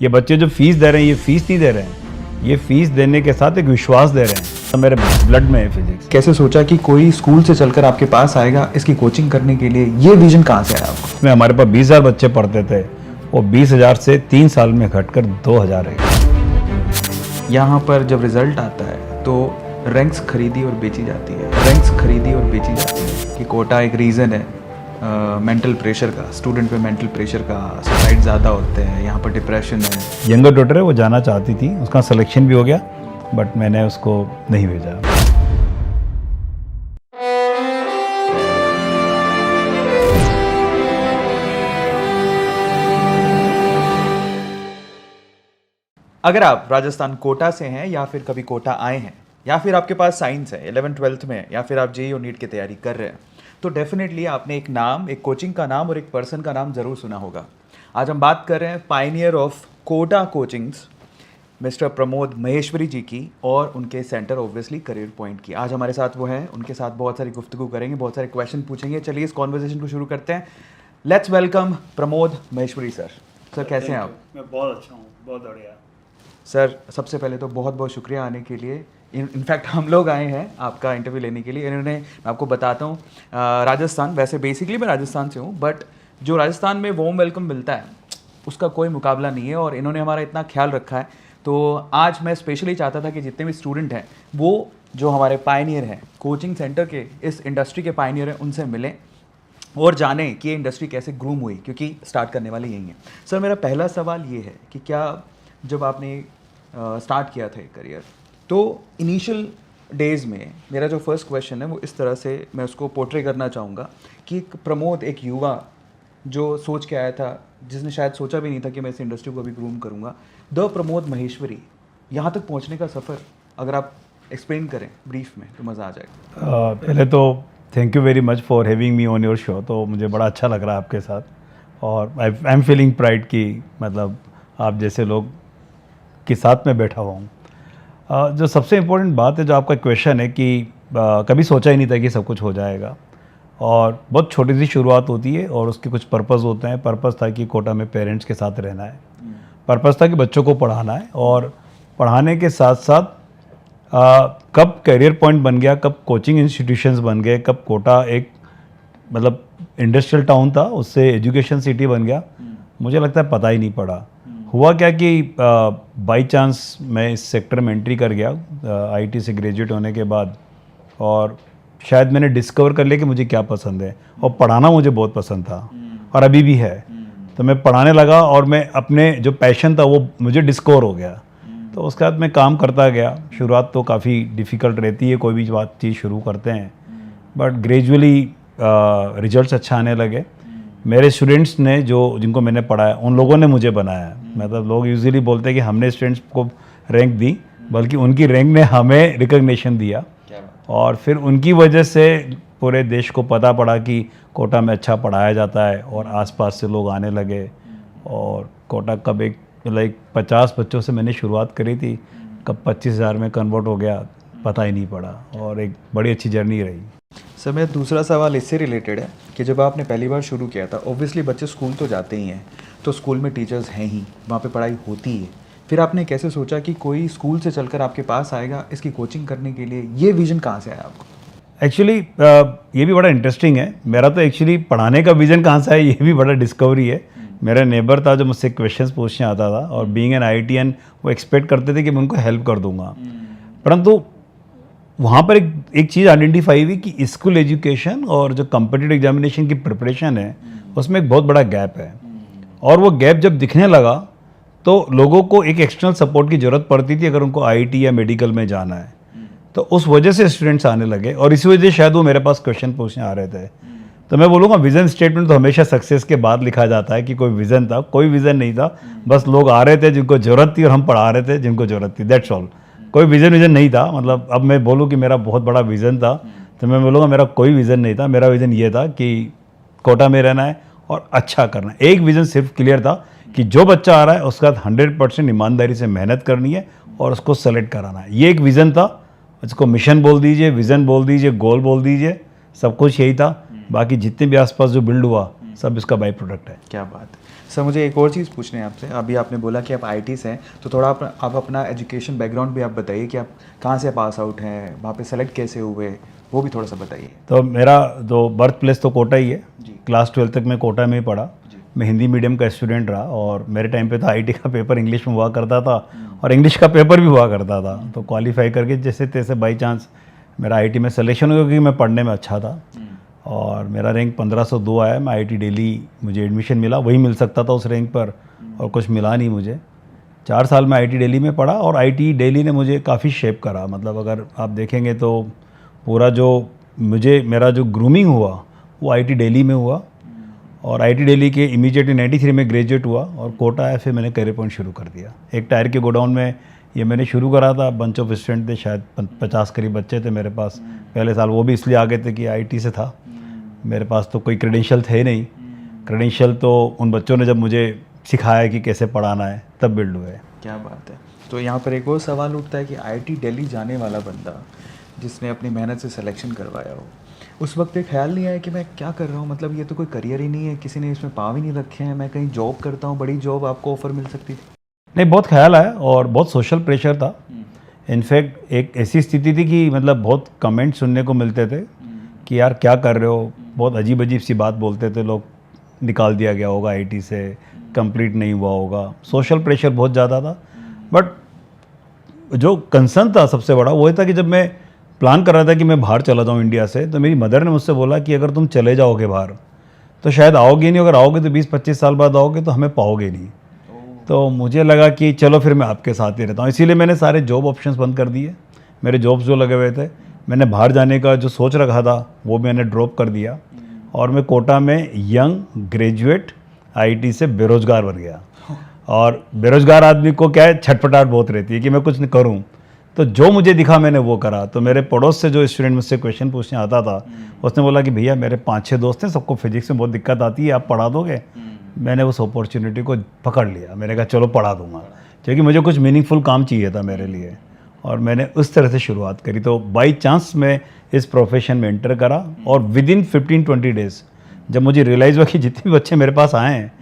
ये बच्चे जो फीस दे रहे हैं, ये फीस नहीं दे रहे हैं, ये फीस देने के साथ एक विश्वास दे रहे हैं। तो मेरे ब्लड में है फिजिक्स। कैसे सोचा कि कोई स्कूल से चलकर आपके पास आएगा इसकी कोचिंग करने के लिए, ये विजन कहाँ से आया आपको? इसमें हमारे पास 20,000 बच्चे पढ़ते थे, वो 20,000 से 3 साल में घटकर 2,000 है। यहाँ पर जब रिजल्ट आता है तो रैंक्स खरीदी और बेची जाती है, रैंक्स खरीदी और बेची जाती है कि कोटा एक रीज़न है मेंटल प्रेशर का, स्टूडेंट पे मेंटल प्रेशर का, सुसाइड ज़्यादा होते हैं, यहाँ पर डिप्रेशन है। यंगर डॉटर है, वो जाना चाहती थी, उसका सिलेक्शन भी हो गया, बट मैंने उसको नहीं भेजा। अगर आप राजस्थान कोटा से हैं या फिर कभी कोटा आए हैं या फिर आपके पास साइंस है 11th-12th में या फिर आप जेईई और नीट की तैयारी कर रहे हैं तो डेफिनेटली आपने एक नाम, एक कोचिंग का नाम और एक पर्सन का नाम ज़रूर सुना होगा। आज हम बात कर रहे हैं pioneer of Kota coachings mister Pramod Maheshwari ji की और उनके सेंटर ऑब्वियसली करियर पॉइंट की। आज हमारे साथ वो हैं, उनके साथ बहुत सारी गुफ्तगू करेंगे, बहुत सारे क्वेश्चन पूछेंगे। चलिए इस कॉन्वर्सेशन को शुरू करते हैं। Let's welcome Pramod Maheshwari sir. Sir कैसे हैं आप? मैं बहुत अच्छा हूँ, बहुत बढ़िया। सर सबसे पहले तो बहुत बहुत शुक्रिया आने के लिए। इनफैक्ट हम लोग आए हैं आपका इंटरव्यू लेने के लिए। इन्होंने, मैं आपको बताता हूँ, राजस्थान, वैसे बेसिकली मैं राजस्थान से हूँ, बट जो राजस्थान में वॉर्म वेलकम मिलता है उसका कोई मुकाबला नहीं है और इन्होंने हमारा इतना ख्याल रखा है। तो आज मैं स्पेशली चाहता था कि जितने भी स्टूडेंट हैं वो जो हमारे पायनियर हैं, कोचिंग सेंटर के, इस इंडस्ट्री के पायनियर हैं, उनसे मिलें और जानें कि ये इंडस्ट्री कैसे ग्रूम हुई, क्योंकि स्टार्ट करने वाले यही हैं। सर मेरा पहला सवाल ये है कि क्या जब आपने स्टार्ट किया था करियर तो इनिशियल डेज़ में मेरा जो फर्स्ट क्वेश्चन है वो इस तरह से मैं उसको पोर्ट्रे करना चाहूँगा कि एक प्रमोद, एक युवा जो सोच के आया था, जिसने शायद सोचा भी नहीं था कि मैं इस इंडस्ट्री को अभी ग्रूम करूँगा, द प्रमोद महेश्वरी, यहाँ तक पहुँचने का सफ़र अगर आप एक्सप्लेन करें ब्रीफ में तो मज़ा आ जाएगा। पहले तो thank you very much for having me on your show. तो मुझे बड़ा अच्छा लग रहा है आपके साथ और आई एम फीलिंग प्राइड कि मतलब आप जैसे लोग के साथ में बैठा हुआ हूँ। जो सबसे इम्पोर्टेंट बात है, जो आपका क्वेश्चन है कि कभी सोचा ही नहीं था कि सब कुछ हो जाएगा और बहुत छोटी सी शुरुआत होती है और उसके कुछ पर्पस होते हैं। पर्पस था कि कोटा में पेरेंट्स के साथ रहना है, पर्पस था कि बच्चों को पढ़ाना है और पढ़ाने के साथ साथ कब करियर पॉइंट बन गया, कब कोचिंग इंस्टीट्यूशंस बन गए, कब कोटा एक मतलब इंडस्ट्रियल टाउन था उससे एजुकेशन सिटी बन गया, मुझे लगता है पता ही नहीं पड़ा। हुआ क्या कि बाई चांस मैं इस सेक्टर में एंट्री कर गया आईटी से ग्रेजुएट होने के बाद और शायद मैंने डिस्कवर कर लिया कि मुझे क्या पसंद है और पढ़ाना मुझे बहुत पसंद था और अभी भी है। तो मैं पढ़ाने लगा और मैं अपने जो पैशन था वो मुझे डिस्कवर हो गया। तो उसके बाद मैं काम करता गया। शुरुआत तो काफ़ी डिफ़िकल्ट रहती है, कोई भी बात चीज़ शुरू करते हैं, बट ग्रेजुअली रिजल्ट्स अच्छा आने लगे। मेरे स्टूडेंट्स ने जिनको मैंने पढ़ाया उन लोगों ने मुझे बनाया। मतलब लोग यूजुअली बोलते हैं कि हमने स्टूडेंट्स को रैंक दी, बल्कि उनकी रैंक ने हमें रिकग्निशन दिया और फिर उनकी वजह से पूरे देश को पता पड़ा कि कोटा में अच्छा पढ़ाया जाता है और आसपास से लोग आने लगे। और कोटा कब एक 50 बच्चों से मैंने शुरुआत करी थी, कब 25,000 में कन्वर्ट हो गया पता ही नहीं पड़ा और एक बड़ी अच्छी जर्नी रही। सर मेरा दूसरा सवाल इससे रिलेटेड है कि जब आपने पहली बार शुरू किया था, ऑब्वियसली बच्चे स्कूल तो जाते ही हैं, तो स्कूल में टीचर्स हैं ही, वहाँ पे पढ़ाई होती है, फिर आपने कैसे सोचा कि कोई स्कूल से चलकर आपके पास आएगा इसकी कोचिंग करने के लिए, ये विज़न कहाँ से आया आपको? एक्चुअली ये भी बड़ा इंटरेस्टिंग है। मेरा तो एक्चुअली पढ़ाने का विज़न कहाँ से आया ये भी बड़ा डिस्कवरी है। मेरा नेबर था जो मुझसे क्वेश्चंस पूछने आता था और बीइंग एन आईटीएन वो एक्सपेक्ट करते थे कि मैं उनको हेल्प कर दूंगा, परंतु वहाँ पर एक चीज़ आइडेंटिफाई हुई कि स्कूल एजुकेशन और जो कॉम्पिटिटिव एग्जामिनेशन की प्रिपरेशन है उसमें एक बहुत बड़ा गैप है और वो गैप जब दिखने लगा तो लोगों को एक एक्सटर्नल सपोर्ट की ज़रूरत पड़ती थी अगर उनको आईटी या मेडिकल में जाना है। तो उस वजह से स्टूडेंट्स आने लगे और इसी वजह से शायद वो मेरे पास क्वेश्चन पूछने आ रहे थे। तो मैं बोलूँगा विज़न स्टेटमेंट तो हमेशा सक्सेस के बाद लिखा जाता है कि कोई विज़न था, कोई विज़न नहीं था, बस लोग आ रहे थे जिनको ज़रूरत थी और हम पढ़ा रहे थे जिनको ज़रूरत थी, दैट्स ऑल। कोई विज़न नहीं था। मतलब अब मैं बोलूँ कि मेरा बहुत बड़ा विज़न था तो मैं बोलूँगा मेरा कोई विज़न नहीं था। मेरा विज़न ये था कि कोटा में रहना है और अच्छा करना है। एक विज़न सिर्फ क्लियर था कि जो बच्चा आ रहा है उसका 100% ईमानदारी से मेहनत करनी है और उसको सेलेक्ट कराना है। ये एक विज़न था, इसको मिशन बोल दीजिए, विज़न बोल दीजिए, गोल बोल दीजिए, सब कुछ यही था। बाकी जितने भी आसपास जो बिल्ड हुआ सब इसका बाई प्रोडक्ट है। क्या बात है सर। मुझे एक और चीज़ पूछनी है आपसे। अभी आपने बोला कि आप आईटी से हैं, तो थोड़ा आप अपना एजुकेशन बैकग्राउंड भी आप बताइए कि आप कहाँ से पास आउट हैं, वहाँ पे सेलेक्ट कैसे हुए, वो भी थोड़ा सा बताइए। तो मेरा जो बर्थ प्लेस तो कोटा ही है। जी। क्लास 12 तक मैं कोटा में ही पढ़ा। जी। मैं हिंदी मीडियम का स्टूडेंट रहा और मेरे टाइम पे तो आईटी का पेपर इंग्लिश में हुआ करता था और इंग्लिश का पेपर भी हुआ करता था। तो क्वालिफाई करके जैसे तैसे बाई चांस मेरा आईटी में सिलेक्शन हो गया क्योंकि मैं पढ़ने में अच्छा था और मेरा रैंक 1502 आया। मैं आईटी दिल्ली मुझे एडमिशन मिला, वही मिल सकता था उस रैंक पर और कुछ मिला नहीं मुझे। 4 साल में आईटी दिल्ली में पढ़ा और आईटी दिल्ली ने मुझे काफ़ी शेप करा। मतलब अगर आप देखेंगे तो पूरा जो मेरा जो ग्रूमिंग हुआ वो आईटी दिल्ली में हुआ और आईटी दिल्ली के इमीडिएटली 93 में ग्रेजुएट हुआ और कोटा आया, फिर मैंने करियर पॉइंट शुरू कर दिया। एक टायर के गोडाउन में ये मैंने शुरू करा था। बंच ऑफ स्टूडेंट थे, शायद 50 करीब बच्चे थे मेरे पास पहले साल। वो भी इसलिए आ गए थे कि आईटी से था, मेरे पास तो कोई क्रेडेंशियल थे नहीं। क्रेडेंशियल तो उन बच्चों ने जब मुझे सिखाया कि कैसे पढ़ाना है तब बिल्ड हुए। क्या बात है। तो यहाँ पर एक और सवाल उठता है कि आईटी दिल्ली जाने वाला बंदा जिसने अपनी मेहनत से सिलेक्शन करवाया हो, उस वक्त ये ख्याल नहीं आया कि मैं क्या कर रहा हूँ, मतलब ये तो कोई करियर ही नहीं है, किसी ने इसमें पाँव ही नहीं रखे हैं, मैं कहीं जॉब करता हूँ, बड़ी जॉब आपको ऑफर मिल सकती थी? नहीं, बहुत ख्याल आया और बहुत सोशल प्रेशर था। इनफैक्ट एक ऐसी स्थिति थी कि मतलब बहुत कमेंट सुनने को मिलते थे कि यार क्या कर रहे हो, बहुत अजीब अजीब सी बात बोलते थे लोग। निकाल दिया गया होगा आईटी से, कंप्लीट नहीं हुआ होगा, सोशल प्रेशर बहुत ज़्यादा था। बट जो कंसर्न था सबसे बड़ा वो था कि जब मैं प्लान कर रहा था कि मैं बाहर चला जाऊँ इंडिया से, तो मेरी मदर ने मुझसे बोला कि अगर तुम चले जाओगे बाहर तो शायद आओगे नहीं, अगर आओगे तो 20-25 साल बाद आओगे तो हमें पाओगे नहीं। तो मुझे लगा कि चलो फिर मैं आपके साथ ही रहता हूँ। इसीलिए मैंने सारे जॉब ऑप्शंस बंद कर दिए। मेरे जॉब्स जो लगे हुए थे, मैंने बाहर जाने का जो सोच रखा था वो मैंने ड्रॉप कर दिया और मैं कोटा में यंग ग्रेजुएट आईटी से बेरोजगार बन गया। और बेरोजगार आदमी को क्या है, छटपटाहट बहुत रहती है कि मैं कुछ नहीं करूं। तो जो मुझे दिखा मैंने वो करा। तो मेरे पड़ोस से जो स्टूडेंट मुझसे क्वेश्चन पूछने आता था, उसने बोला कि भैया मेरे 5-6 दोस्त हैं, सबको फिजिक्स में बहुत दिक्कत आती है, आप पढ़ा दोगे? मैंने उस अपॉर्चुनिटी को पकड़ लिया। मैंने कहा चलो पढ़ा दूंगा, क्योंकि मुझे कुछ मीनिंगफुल काम चाहिए था मेरे लिए और मैंने उस तरह से शुरुआत करी। तो बाई चांस मैं इस प्रोफेशन में एंटर करा और विद इन 15-20 डेज़ जब मुझे रियलाइज़ हुआ कि जितने भी बच्चे मेरे पास आए हैं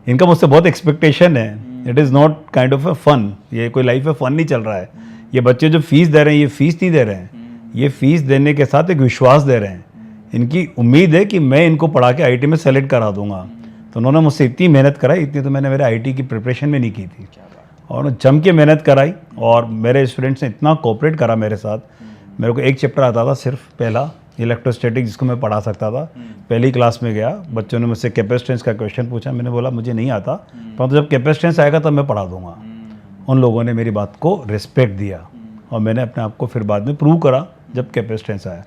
इनका मुझसे बहुत एक्सपेक्टेशन है, it is not kind of a fun, ये कोई लाइफ में फ़न नहीं चल रहा है। ये बच्चे जो फीस दे रहे हैं, ये फीस नहीं दे रहे हैं, ये फीस देने के साथ एक विश्वास दे रहे हैं। इनकी उम्मीद है कि मैं इनको पढ़ा के आईटी में सेलेक्ट करा दूंगा। तो उन्होंने मुझसे इतनी मेहनत कराई, इतनी तो मैंने मेरे आईटी की प्रिपरेशन में नहीं की थी और जम के मेहनत कराई और मेरे स्टूडेंट्स ने इतना कोऑपरेट करा मेरे साथ। मेरे को एक चैप्टर आता था सिर्फ पहला, इलेक्ट्रोस्टैटिक, जिसको मैं पढ़ा सकता था। पहली क्लास में गया, बच्चों ने मुझसे कैपेसिटेंस का क्वेश्चन पूछा, मैंने बोला मुझे नहीं आता, परंतु जब कैपेसिटेंस आएगा तब मैं पढ़ा दूंगा। उन लोगों ने मेरी बात को रिस्पेक्ट दिया और मैंने अपने आप को फिर बाद में प्रूव करा जब कैपेसिटेंस आया।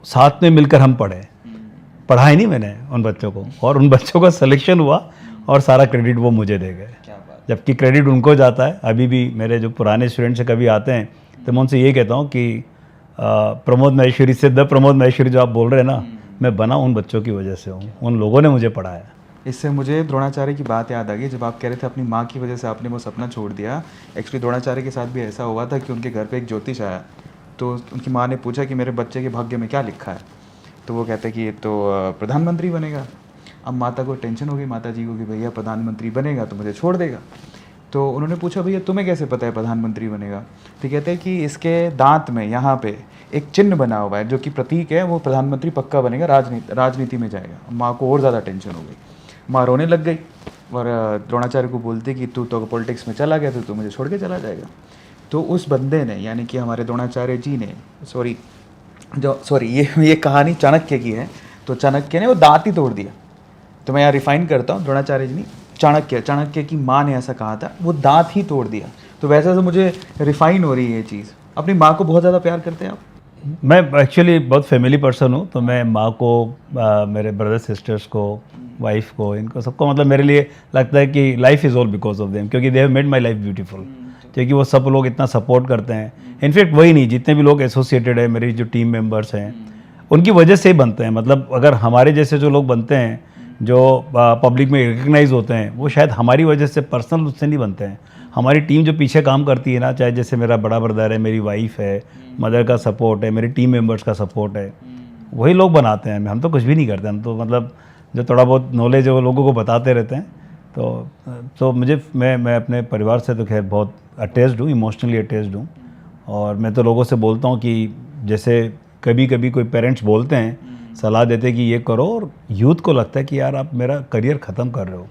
साथ में मिलकर हम पढ़े, पढ़ाई नहीं मैंने उन बच्चों को, और उन बच्चों का सिलेक्शन हुआ और सारा क्रेडिट वो मुझे दे गए, जबकि क्रेडिट उनको जाता है। अभी भी मेरे जो पुराने स्टूडेंट से कभी आते हैं तो मैं उनसे ये कहता हूँ कि प्रमोद महेश्वरी से द प्रमोद महेश्वरी जो आप बोल रहे हैं ना, मैं बना उन बच्चों की वजह से हूँ, उन लोगों ने मुझे पढ़ाया। इससे मुझे द्रोणाचार्य की बात याद आ गई, जब आप कह रहे थे अपनी माँ की वजह से आपने वो सपना छोड़ दिया। एक्चुअली द्रोणाचार्य के साथ भी ऐसा हुआ था कि उनके घर पे एक ज्योतिष आया, तो उनकी माँ ने पूछा कि मेरे बच्चे के भाग्य में क्या लिखा है, तो वो कहते कि ये तो प्रधानमंत्री बनेगा। अब माता को टेंशन हो गई, माता जी को, कि भैया प्रधानमंत्री बनेगा तो मुझे छोड़ देगा। तो उन्होंने पूछा भैया तुम्हें कैसे पता है प्रधानमंत्री बनेगा? तो कहते हैं कि इसके दांत में यहाँ पे एक चिन्ह बना हुआ है जो कि प्रतीक है, वो प्रधानमंत्री पक्का बनेगा, राजनीति में जाएगा। माँ को और ज़्यादा टेंशन हो गई, माँ रोने लग गई और द्रोणाचार्य को बोलती कि तू तो पॉलिटिक्स में चला गया तो तू मुझे छोड़ के चला जाएगा। तो उस बंदे ने, यानी कि हमारे द्रोणाचार्य जी ने, ये कहानी चाणक्य की है, तो चाणक्य ने वो दांत ही तोड़ दिया। तो मैं यहाँ रिफाइन करता हूँ, द्रोणाचार्य जी ने चाणक्य की माँ ने ऐसा कहा था, वो दांत ही तोड़ दिया। तो वैसे तो मुझे रिफाइन हो रही है ये चीज़। अपनी माँ को बहुत ज़्यादा प्यार करते हैं आप? मैं एक्चुअली बहुत फैमिली पर्सन हूँ, तो मैं माँ को, मेरे ब्रदर सिस्टर्स को, वाइफ को, इनको सबको, मतलब मेरे लिए लगता है कि life is all because of them, क्योंकि they have made my life beautiful. क्योंकि वो सब लोग इतना सपोर्ट करते हैं। इनफैक्ट वही नहीं, जितने भी लोग एसोसिएटेड है, मेरी जो टीम मेंबर्स हैं, उनकी वजह से ही बनते हैं। मतलब अगर हमारे जैसे जो लोग बनते हैं, जो पब्लिक में रिकग्नाइज होते हैं, वो शायद हमारी वजह से, पर्सनल उससे नहीं बनते हैं। हमारी टीम जो पीछे काम करती है ना, चाहे जैसे मेरा बड़ा ब्रदर है, मेरी वाइफ है, मदर का सपोर्ट है, मेरी टीम मेंबर्स का सपोर्ट है, वही लोग बनाते हैं। हम तो कुछ भी नहीं करते, हम तो मतलब जो थोड़ा बहुत नॉलेज है वो लोगों को बताते रहते हैं। तो मुझे मैं अपने परिवार से तो खैर बहुत अटैच्ड हूँ, इमोशनली अटैच्ड हूँ। और मैं तो लोगों से बोलता हूँ कि जैसे कभी कभी कोई पेरेंट्स बोलते हैं, सलाह देते हैं कि ये करो, और यूथ को लगता है कि यार आप मेरा करियर ख़त्म कर रहे हो।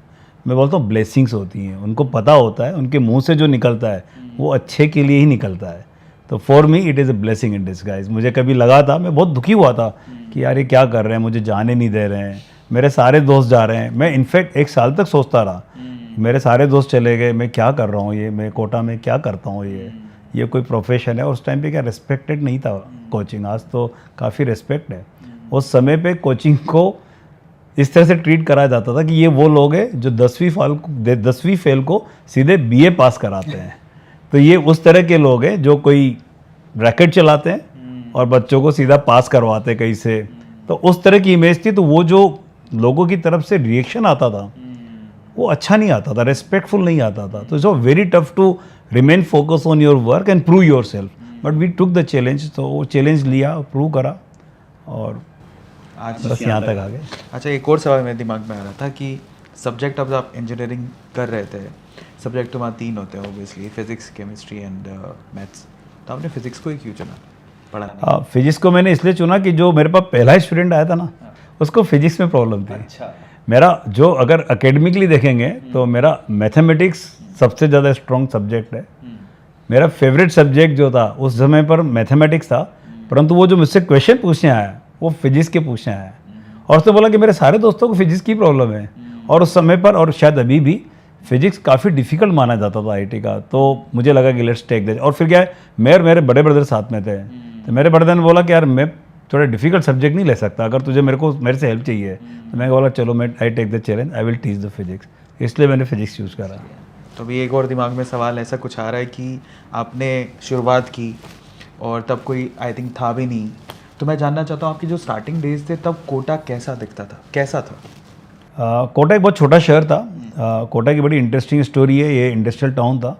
मैं बोलता हूँ ब्लेसिंग्स होती हैं, उनको पता होता है, उनके मुंह से जो निकलता है वो अच्छे के लिए ही निकलता है। तो for me it is a blessing in disguise. मुझे कभी लगा था, मैं बहुत दुखी हुआ था कि यार ये क्या कर रहे हैं, मुझे जाने नहीं दे रहे हैं, मेरे सारे दोस्त जा रहे हैं। मैं इनफैक्ट 1 साल तक सोचता रहा, मेरे सारे दोस्त चले गए, मैं क्या कर रहा हूँ, ये मैं कोटा में क्या करता हूँ, ये कोई प्रोफेशन है। और उस टाइम पे क्या रिस्पेक्टेड नहीं था कोचिंग, आज तो काफ़ी रिस्पेक्ट है। उस समय पे कोचिंग को इस तरह से ट्रीट कराया जाता था कि ये वो लोग हैं जो 10वीं फेल को सीधे BA पास कराते हैं। तो ये उस तरह के लोग हैं जो कोई रैकेट चलाते हैं और बच्चों को सीधा पास करवाते कहीं से। तो उस तरह की इमेज थी। तो वो जो लोगों की तरफ से रिएक्शन आता था वो अच्छा नहीं आता था, रेस्पेक्टफुल नहीं आता था। तो it's very tough to remain focus on your work and prove yourself. But we took the challenge. तो वो चैलेंज लिया, प्रूव करा और आज बस यहाँ तक आ गए। अच्छा, एक और सवाल मेरे दिमाग में आ रहा था कि सब्जेक्ट अब आप इंजीनियरिंग कर रहे थे, सब्जेक्ट तुम्हारा 3 होते हैं obviously, physics, chemistry and maths. तो आपने फिजिक्स को ही क्यों चुना पढ़ाने? फिजिक्स को मैंने इसलिए चुना कि जो मेरे पास पहला स्टूडेंट आया था ना, उसको फिजिक्स में प्रॉब्लम थी। अच्छा। मेरा जो अगर एकेडमिकली देखेंगे तो मेरा मैथमेटिक्स सबसे ज़्यादा स्ट्रॉन्ग सब्जेक्ट है। मेरा फेवरेट सब्जेक्ट जो था उस समय पर मैथमेटिक्स था, परंतु वो जो मुझसे क्वेश्चन पूछने आया वो फिजिक्स के पूछने आया। और उसने बोला कि मेरे सारे दोस्तों को फिजिक्स की प्रॉब्लम है। और उस समय पर, और शायद अभी भी, फिजिक्स काफ़ी डिफिकल्ट माना जाता था IIT का। तो मुझे लगा कि लेट्स टेक दिस। और फिर क्या है, मैं और मेरे बड़े ब्रदर साथ में थे। तो मेरे ब्रदर ने बोला कि यार मैं थोड़ा डिफिकल्ट सब्जेक्ट नहीं ले सकता, अगर तुझे मेरे से हेल्प चाहिए। तो मैंने बोला चलो, मैं I take the challenge, I will teach the physics. इसलिए मैंने फिजिक्स चूज़ करा। तो अभी एक और दिमाग में सवाल ऐसा कुछ आ रहा है कि आपने शुरुआत की और तब कोई आई थिंक था भी नहीं। तो मैं जानना चाहता हूँ आपकी जो स्टार्टिंग डेज थे तब कोटा कैसा दिखता था, कैसा था? कोटा एक बहुत छोटा शहर था। कोटा की बड़ी इंटरेस्टिंग स्टोरी है। ये इंडस्ट्रियल टाउन था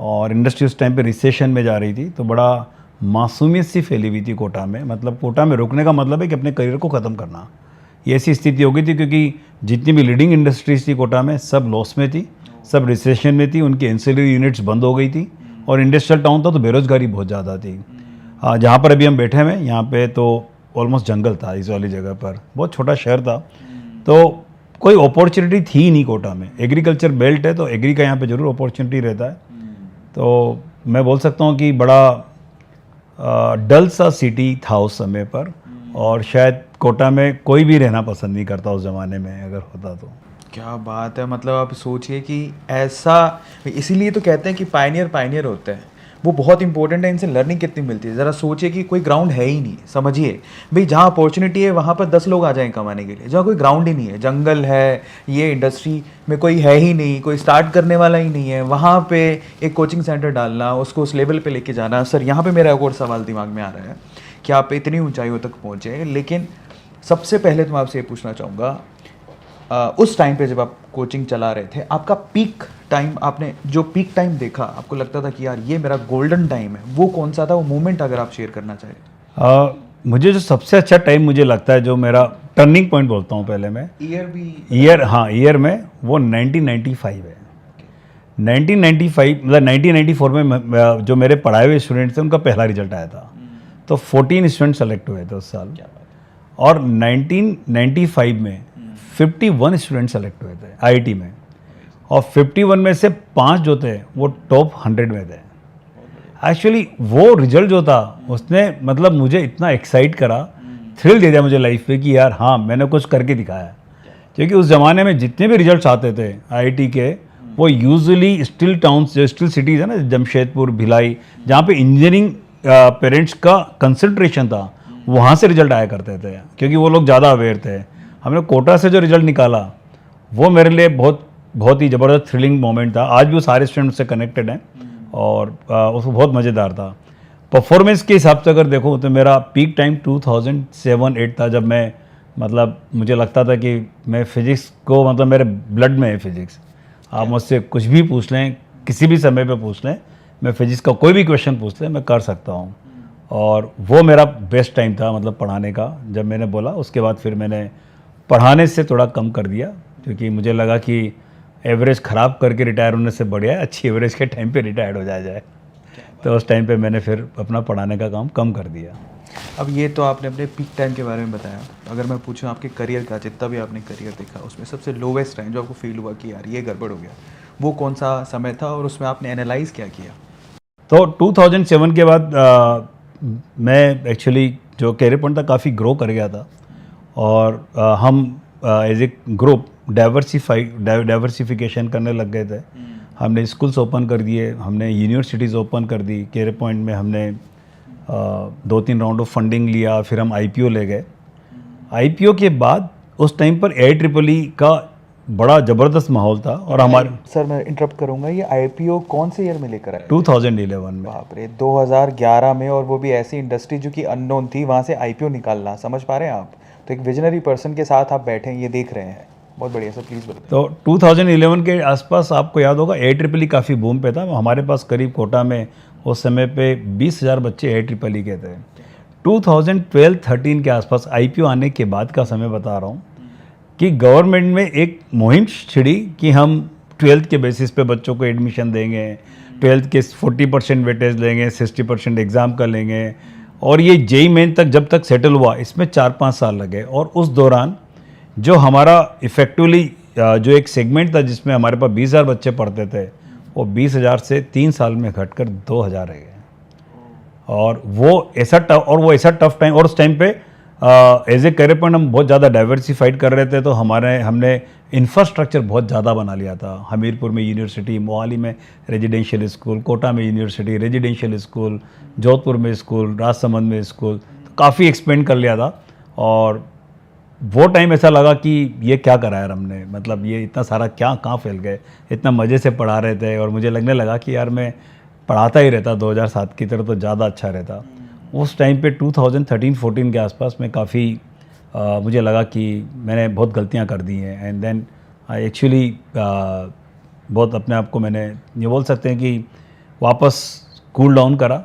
और इंडस्ट्री उस टाइम पे रिसेशन में जा रही थी। तो बड़ा मासूमियत सी फैली हुई थी कोटा में। मतलब कोटा में रुकने का मतलब है कि अपने करियर को ख़त्म करना। ये ऐसी स्थिति हो गई थी क्योंकि जितनी भी लीडिंग इंडस्ट्रीज थी कोटा में सब लॉस में थी, सब रिसेशन में थी, उनकी एंसिलरी यूनिट्स बंद हो गई थी। और इंडस्ट्रियल टाउन था तो बेरोजगारी बहुत ज़्यादा थी। जहाँ पर अभी हम बैठे हुए हैं यहाँ पे तो ऑलमोस्ट जंगल था इस वाली जगह पर। बहुत छोटा शहर था, तो कोई अपॉर्चुनिटी थी ही नहीं कोटा में। एग्रीकल्चर बेल्ट है तो एग्री का यहाँ पे ज़रूर अपॉर्चुनिटी रहता है। तो मैं बोल सकता हूँ कि बड़ा डल सा सिटी था उस समय पर। और शायद कोटा में कोई भी रहना पसंद नहीं करता उस ज़माने में, अगर होता तो। क्या बात है, मतलब आप सोचिए कि ऐसा, इसीलिए तो कहते हैं कि पायनियर होते हैं। वो बहुत इंपॉर्टेंट है, इनसे लर्निंग कितनी मिलती है। ज़रा सोचिए कि कोई ग्राउंड है ही नहीं, समझिए भाई, जहाँ अपॉर्चुनिटी है वहाँ पर 10 लोग आ जाएं कमाने के लिए, जहाँ कोई ग्राउंड ही नहीं है, जंगल है, ये इंडस्ट्री में कोई है ही नहीं, कोई स्टार्ट करने वाला ही नहीं है, वहाँ पे एक कोचिंग सेंटर डालना, उसको उस लेवल पे लेके जाना। सर, यहाँ पे मेरा एक और सवाल दिमाग में आ रहा है कि आप इतनी ऊंचाइयों तक पहुँचे, लेकिन सबसे पहले तो मैं आपसे ये पूछना चाहूँगा, उस टाइम पे जब आप कोचिंग चला रहे थे, आपका पीक टाइम, आपने जो पीक टाइम देखा, आपको लगता था कि यार ये मेरा गोल्डन टाइम है, वो कौन सा था, वो मोमेंट अगर आप शेयर करना चाहें? मुझे जो सबसे अच्छा टाइम मुझे लगता है, जो मेरा टर्निंग पॉइंट बोलता हूँ पहले मैं, ईयर में वो 1995 है। 1995 मतलब 1994 में जो मेरे पढ़ाए हुए स्टूडेंट्स थे उनका पहला रिजल्ट आया था। तो 14 स्टूडेंट सेलेक्ट हुए थे उस साल। और 1995 में 51 स्टूडेंट सेलेक्ट हुए थे IIT में। और 51 में से 5 जो थे वो टॉप 100 में थे। एक्चुअली वो रिजल्ट जो था उसने मतलब मुझे इतना एक्साइट करा, थ्रिल दे दिया मुझे लाइफ पे कि यार हाँ, मैंने कुछ करके दिखाया। क्योंकि उस ज़माने में जितने भी रिजल्ट्स आते थे IIT के, वो यूजुअली स्टिल टाउन्स, जो स्टिल सिटीज़ है ना, जमशेदपुर, भिलाई, जहाँ पे इंजीनियरिंग पेरेंट्स का कंसंट्रेशन था, वहाँ से रिजल्ट आया करते थे, क्योंकि वो लोग ज़्यादा अवेयर थे। हमने कोटा से जो रिजल्ट निकाला वो मेरे लिए बहुत ही ज़बरदस्त थ्रिलिंग मोमेंट था। आज भी वो सारे स्टूडेंट से कनेक्टेड हैं और उसको बहुत मज़ेदार था। परफॉर्मेंस के हिसाब से अगर देखो तो मेरा पीक टाइम 2007-8 था, जब मैं मतलब मुझे लगता था कि मैं फिज़िक्स को, मतलब मेरे ब्लड में है फिज़िक्स। आप मुझसे कुछ भी पूछ लें, किसी भी समय पे पूछ लें, मैं फिज़िक्स का कोई भी क्वेश्चन पूछ लें, मैं कर सकता हूँ। और वो मेरा बेस्ट टाइम था मतलब पढ़ाने का। जब मैंने बोला उसके बाद फिर मैंने पढ़ाने से थोड़ा कम कर दिया, क्योंकि मुझे लगा कि एवरेज ख़राब करके रिटायर होने से बढ़िया है अच्छी एवरेज के टाइम पे रिटायर हो जाए। तो उस टाइम पे मैंने फिर अपना पढ़ाने का काम कम कर दिया। अब ये तो आपने अपने पीक टाइम के बारे में बताया, अगर मैं पूछूं आपके करियर का, जितना भी आपने करियर देखा उसमें सबसे लोवेस्ट टाइम जो आपको फील हुआ कि यार ये गड़बड़ हो गया, वो कौन सा समय था और उसमें आपने एनालाइज क्या किया? तो 2007 के बाद मैं एक्चुअली जो कैरियर पॉइंट था काफ़ी ग्रो कर गया था, और हम एज ए ग्रुप डाइवर्सिफिकेशन करने लग गए थे। हमने स्कूल्स ओपन कर दिए, हमने यूनिवर्सिटीज़ ओपन कर दी। कैरियर पॉइंट में हमने 2-3 राउंड ऑफ फंडिंग लिया, फिर हम आईपीओ ले गए। आईपीओ के बाद उस टाइम पर AIEEE का बड़ा ज़बरदस्त माहौल था, और हमारे सर मैं इंटरप्ट करूंगा, ये आईपीओ कौन से ईयर में लेकर आए? 2011 में। बाप रे, 2011 में, और वो भी ऐसी इंडस्ट्री जो कि अननोन थी, वहाँ से आईपीओ निकालना, समझ पा रहे हैं आप? तो एक विजनरी पर्सन के साथ आप बैठे हैं, ये देख रहे हैं, बहुत बढ़िया सर, प्लीज़ बताइए। तो 2011 के आसपास आपको याद होगा AIEEE काफ़ी बूम पे था। हमारे पास करीब कोटा में उस समय पे 20,000 बच्चे AIEEE के थे। 2012-13 के आसपास आईपीओ आने के बाद का समय बता रहा हूँ कि गवर्नमेंट में एक मुहिम छिड़ी कि हम 12th के बेसिस पे बच्चों को एडमिशन देंगे, 12th के 40% वेटेज लेंगे, 60% एग्ज़ाम कर लेंगे, और ये JEE मेन तक जब तक सेटल हुआ इसमें 4-5 साल लगे। और उस दौरान जो हमारा इफ़ेक्टिवली जो एक सेगमेंट था जिसमें हमारे पास 20,000 बच्चे पढ़ते थे, वो 20,000 से 3 साल में घटकर 2,000 रह गए। और वो ऐसा टफ टाइम, और उस टाइम पे एज ए कैरियर पॉइंट हम बहुत ज़्यादा डाइवर्सिफाइड कर रहे थे, तो हमने इंफ्रास्ट्रक्चर बहुत ज़्यादा बना लिया था। हमीरपुर में यूनिवर्सिटी, मोहाली में रेजिडेंशियल स्कूल, कोटा में यूनिवर्सिटी रेजिडेंशियल स्कूल, जोधपुर में स्कूल, राजसमंद में स्कूल, तो काफ़ी एक्सपेंड कर लिया था। और वो टाइम ऐसा लगा कि ये क्या करा यार हमने, मतलब ये इतना सारा कहाँ फैल गए, इतना मज़े से पढ़ा रहे थे, और मुझे लगने लगा कि यार मैं पढ़ाता ही रहता 2007 की तरह तो ज़्यादा अच्छा रहता। उस टाइम पे 2013-14 के आसपास में काफ़ी मुझे लगा कि मैंने बहुत गलतियां कर दी हैं, एंड देन आई एक्चुअली बहुत अपने आप को मैंने ये बोल सकते हैं कि वापस कूल डाउन करा,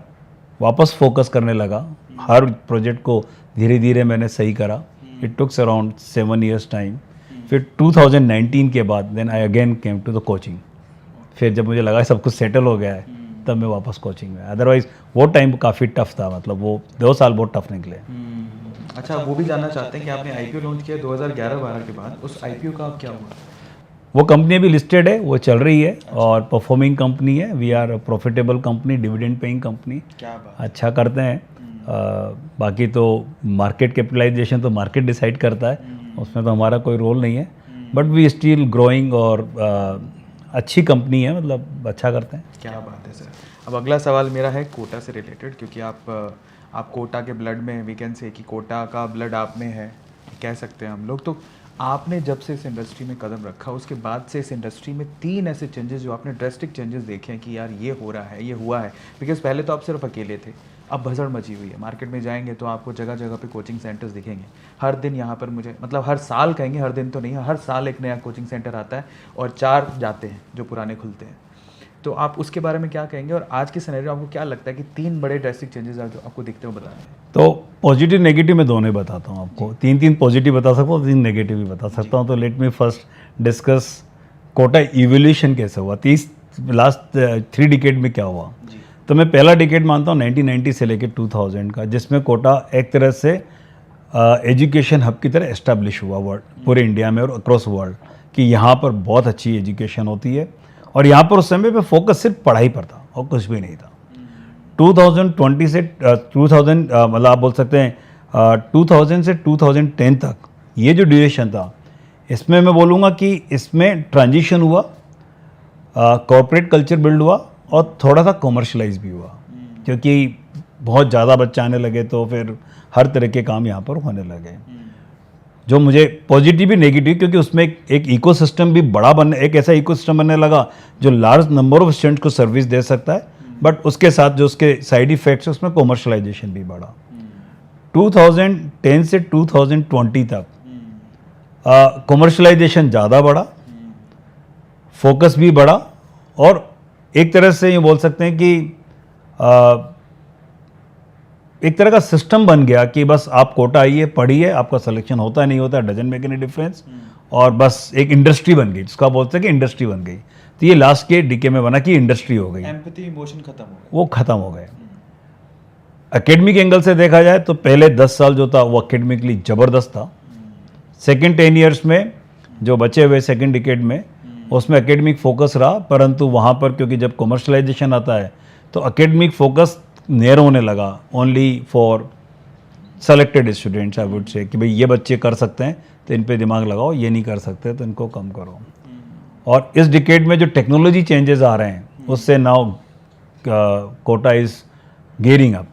वापस फोकस करने लगा। हर प्रोजेक्ट को धीरे धीरे मैंने सही करा। It tooks around 7 years time. फिर 2019 के बाद then I again came to the coaching. फिर जब मुझे लगा सब कुछ सेटल हो गया है तब मैं वापस कोचिंग में। अदरवाइज वो टाइम काफ़ी टफ था, मतलब वो 2 साल बहुत टफ निकले। अच्छा, वो भी जानना चाहते हैं कि आपने आईपीओ लॉन्च किया 2011-12 के बाद, उस आईपीओ का अब क्या हुआ? वो कंपनी अभी लिस्टेड है, वो चल रही है और परफॉर्मिंग कंपनी है। We are profitable company, dividend paying company, क्या बात, अच्छा करते हैं। बाकी तो मार्केट कैपिटलाइजेशन तो मार्केट डिसाइड करता है, उसमें तो हमारा कोई रोल नहीं है, बट वी स्टिल ग्रोइंग, और अच्छी कंपनी है, मतलब अच्छा करते हैं। क्या बात है सर। अब अगला सवाल मेरा है कोटा से रिलेटेड, क्योंकि आप कोटा के ब्लड में, वी कैन से कि कोटा का ब्लड आप में है, कह सकते हैं हम लोग। तो आपने जब से इस इंडस्ट्री में कदम रखा उसके बाद से इस इंडस्ट्री में 3 ऐसे चेंजेस जो आपने ड्रेस्टिक चेंजेस देखे हैं कि यार ये हो रहा है, ये हुआ है। बिकॉज पहले तो आप सिर्फ अकेले थे, अब भसड़ मची हुई है। मार्केट में जाएंगे तो आपको जगह जगह पे कोचिंग सेंटर्स दिखेंगे। हर दिन यहाँ पर मुझे, मतलब हर साल कहेंगे, हर दिन तो नहीं, हर साल एक नया कोचिंग सेंटर आता है और 4 जाते हैं जो पुराने खुलते हैं। तो आप उसके बारे में क्या कहेंगे, और आज के सिनेरियो आपको क्या लगता है कि 3 बड़े ड्रेस्टिक चेंजेस जो आपको दिखते हो बताएं? तो पॉजिटिव नेगेटिव मैं दोनों ही बताता हूँ आपको। 3 पॉजिटिव बता सकता हूँ, 3 नेगेटिव भी बता सकता हूँ। तो let me first discuss Kota evolution कैसे हुआ, लास्ट 3 डिकेड में क्या हुआ। तो मैं पहला डिकेड मानता हूँ 1990 से लेकर 2000 का, जिसमें कोटा एक तरह से एजुकेशन हब की तरह एस्टेब्लिश हुआ वर्ल्ड, पूरे इंडिया में और अक्रॉस वर्ल्ड, कि यहाँ पर बहुत अच्छी एजुकेशन होती है। और यहाँ पर उस समय पे फोकस सिर्फ पढ़ाई पर था और कुछ भी नहीं था। 2020 से 2000 मतलब आप बोल सकते हैं 2000 से 2010 तक ये जो ड्यूरेशन था, इसमें मैं बोलूँगा कि इसमें ट्रांजिशन हुआ, कॉर्पोरेट कल्चर बिल्ड हुआ और थोड़ा सा कॉमर्शलाइज भी हुआ, क्योंकि बहुत ज़्यादा बच्चे आने लगे तो फिर हर तरह के काम यहाँ पर होने लगे, जो मुझे पॉजिटिव भी नेगेटिव, क्योंकि उसमें एक इकोसिस्टम भी बड़ा बनने, एक ऐसा इकोसिस्टम बनने लगा जो लार्ज नंबर ऑफ स्टूडेंट्स को सर्विस दे सकता है, बट उसके साथ जो उसके साइड इफेक्ट्स है उसमें कॉमर्शलाइजेशन भी बढ़ा। 2010 से 2020 तक कॉमर्शलाइजेशन ज़्यादा बढ़ा, फोकस भी बढ़ा, और एक तरह से ये बोल सकते हैं कि एक तरह का सिस्टम बन गया कि बस आप कोटा आइए, पढ़िए, आपका सिलेक्शन होता नहीं होता, डजंट मेक एनी डिफरेंस, और बस एक इंडस्ट्री बन गई, जिसको आप बोलते हैं कि इंडस्ट्री बन गई। तो ये लास्ट के डीके में बना कि इंडस्ट्री हो गई, एम्पैथी इमोशन खत्म हो गया। वो ख़त्म हो गए। एकेडमिक एंगल से देखा जाए तो पहले 10 साल जो था वो एकेडमिकली ज़बरदस्त था। सेकेंड 10 ईयर्स में जो बचे हुए सेकेंड डिकेड में, उसमें एकेडमिक फोकस रहा, परंतु वहाँ पर क्योंकि जब कमर्शलाइजेशन आता है तो एकेडमिक फोकस नैरो होने लगा, only for selected students I would say, कि भाई ये बच्चे कर सकते हैं तो इन पे दिमाग लगाओ, ये नहीं कर सकते तो इनको कम करो। और इस डिकेड में जो टेक्नोलॉजी चेंजेस आ रहे हैं उससे now Kota is gearing up,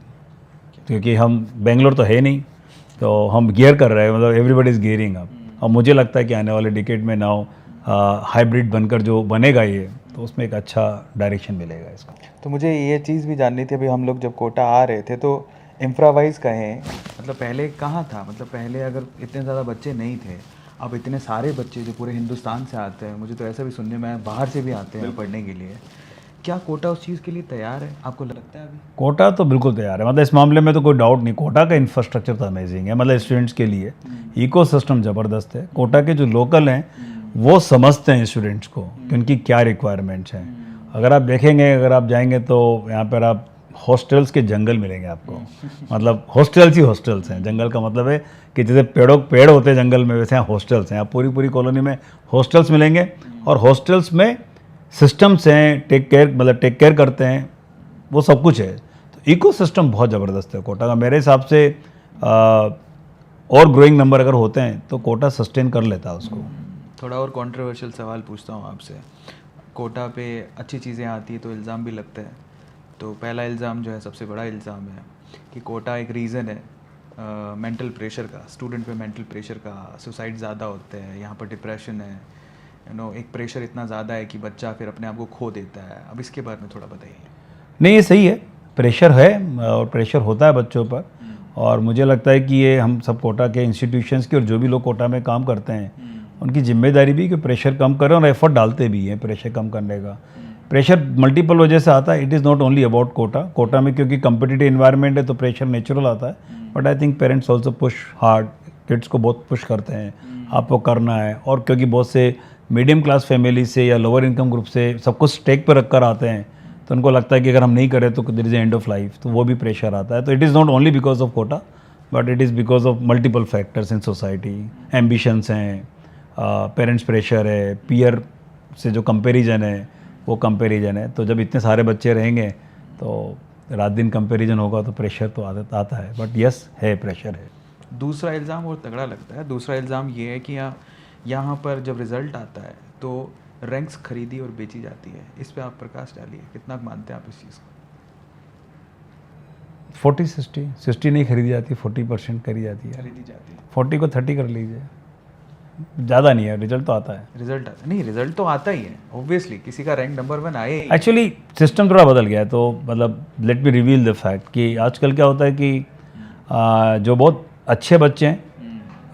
क्योंकि हम बेंगलोर तो है नहीं, तो हम गियर कर रहे हैं, मतलब एवरीबडी इज़ गियरिंग अप। और मुझे लगता है कि आने वाले डिकेड में नाउ हाइब्रिड बनकर जो बनेगा ये, तो उसमें एक अच्छा डायरेक्शन मिलेगा इसको। तो मुझे ये चीज़ भी जाननी थी, अभी हम लोग जब कोटा आ रहे थे तो इंफ्रावाइज कहें, मतलब पहले कहाँ था, मतलब पहले अगर इतने ज़्यादा बच्चे नहीं थे, अब इतने सारे बच्चे जो पूरे हिंदुस्तान से आते हैं, मुझे तो ऐसा भी सुनने में आया बाहर से भी आते हैं पढ़ने के लिए, क्या कोटा उस चीज़ के लिए तैयार है, आपको लगता है अभी? कोटा तो बिल्कुल तैयार है, मतलब इस मामले में तो कोई डाउट नहीं। कोटा का इंफ्रास्ट्रक्चर तो अमेजिंग है, मतलब स्टूडेंट्स के लिए इकोसिस्टम ज़बरदस्त है। कोटा के जो लोकल हैं वो समझते हैं स्टूडेंट्स को कि उनकी क्या रिक्वायरमेंट्स हैं। अगर आप देखेंगे, अगर आप जाएंगे तो यहाँ पर आप हॉस्टल्स के जंगल मिलेंगे आपको, मतलब हॉस्टल्स ही हॉस्टल्स हैं। जंगल का मतलब है कि जैसे पेड़ होते हैं जंगल में, वैसे यहाँ हॉस्टल्स हैं। आप पूरी कॉलोनी में हॉस्टल्स मिलेंगे, और हॉस्टल्स में सिस्टम्स हैं, टेक केयर करते हैं, वो सब कुछ है। तो इकोसिस्टम बहुत ज़बरदस्त है कोटा का मेरे हिसाब से। और ग्रोइंग नंबर अगर होते हैं तो कोटा सस्टेन कर लेता है उसको। थोड़ा और कंट्रोवर्शियल सवाल पूछता हूँ आपसे, कोटा पे अच्छी चीज़ें आती है तो इल्ज़ाम भी लगता है। तो पहला इल्ज़ाम जो है, सबसे बड़ा इल्ज़ाम है कि कोटा एक रीज़न है मेंटल प्रेशर का, स्टूडेंट पे मेंटल प्रेशर का, सुसाइड ज़्यादा होते हैं यहाँ पर, डिप्रेशन है, एक प्रेशर इतना ज़्यादा है कि बच्चा फिर अपने आप को खो देता है। अब इसके बारे में थोड़ा बताइए। नहीं, ये सही है, प्रेशर है और प्रेशर होता है बच्चों पर, और मुझे लगता है कि ये हम सब कोटा के इंस्टीट्यूशंस की और जो भी लोग कोटा में काम करते हैं उनकी जिम्मेदारी भी कि प्रेशर कम करें, और एफर्ट डालते भी हैं प्रेशर कम करने का। प्रेशर मल्टीपल वजह से आता है, it is not only about Kota में क्योंकि कम्पिटिटिव इन्वायरमेंट है तो प्रेशर नेचुरल आता है, but I think parents also push hard, kids को बहुत पुश करते हैं आपको करना है। और क्योंकि बहुत से मीडियम क्लास फैमिली से या लोअर इनकम ग्रुप से सब कुछ स्टेक पर रख कर आते हैं, तो उनको लगता है कि अगर हम नहीं करें तो there is end of life, तो वो भी प्रेशर आता है। तो it is not only because of Kota, but it is because of multiple factors in society. Ambitions हैं, पेरेंट्स प्रेशर है, पीयर से जो कंपेरिजन है वो कंपेरिजन है। तो जब इतने सारे बच्चे रहेंगे तो रात दिन कंपेरिजन होगा तो प्रेशर तो आता है, बट यस है, प्रेशर है। दूसरा इल्ज़ाम और तगड़ा लगता है, दूसरा इल्ज़ाम ये है कि यहाँ पर जब रिज़ल्ट आता है तो रैंक्स खरीदी और बेची जाती है। इस पे आप प्रकाश डालिए, कितना मानते हैं आप इस चीज़ को? 40-60 नहीं खरीदी जाती, 40% खरीदी जाती है। खरीदी जाती है, 40 को 30 कर लीजिए, ज़्यादा नहीं है, रिजल्ट तो आता है। रिजल्ट आता नहीं, रिजल्ट तो आता ही है ऑब्वियसली, किसी का रैंक नंबर 1 आए ही। एक्चुअली सिस्टम थोड़ा बदल गया है, तो मतलब let me reveal the fact कि आजकल क्या होता है कि जो बहुत अच्छे बच्चे हैं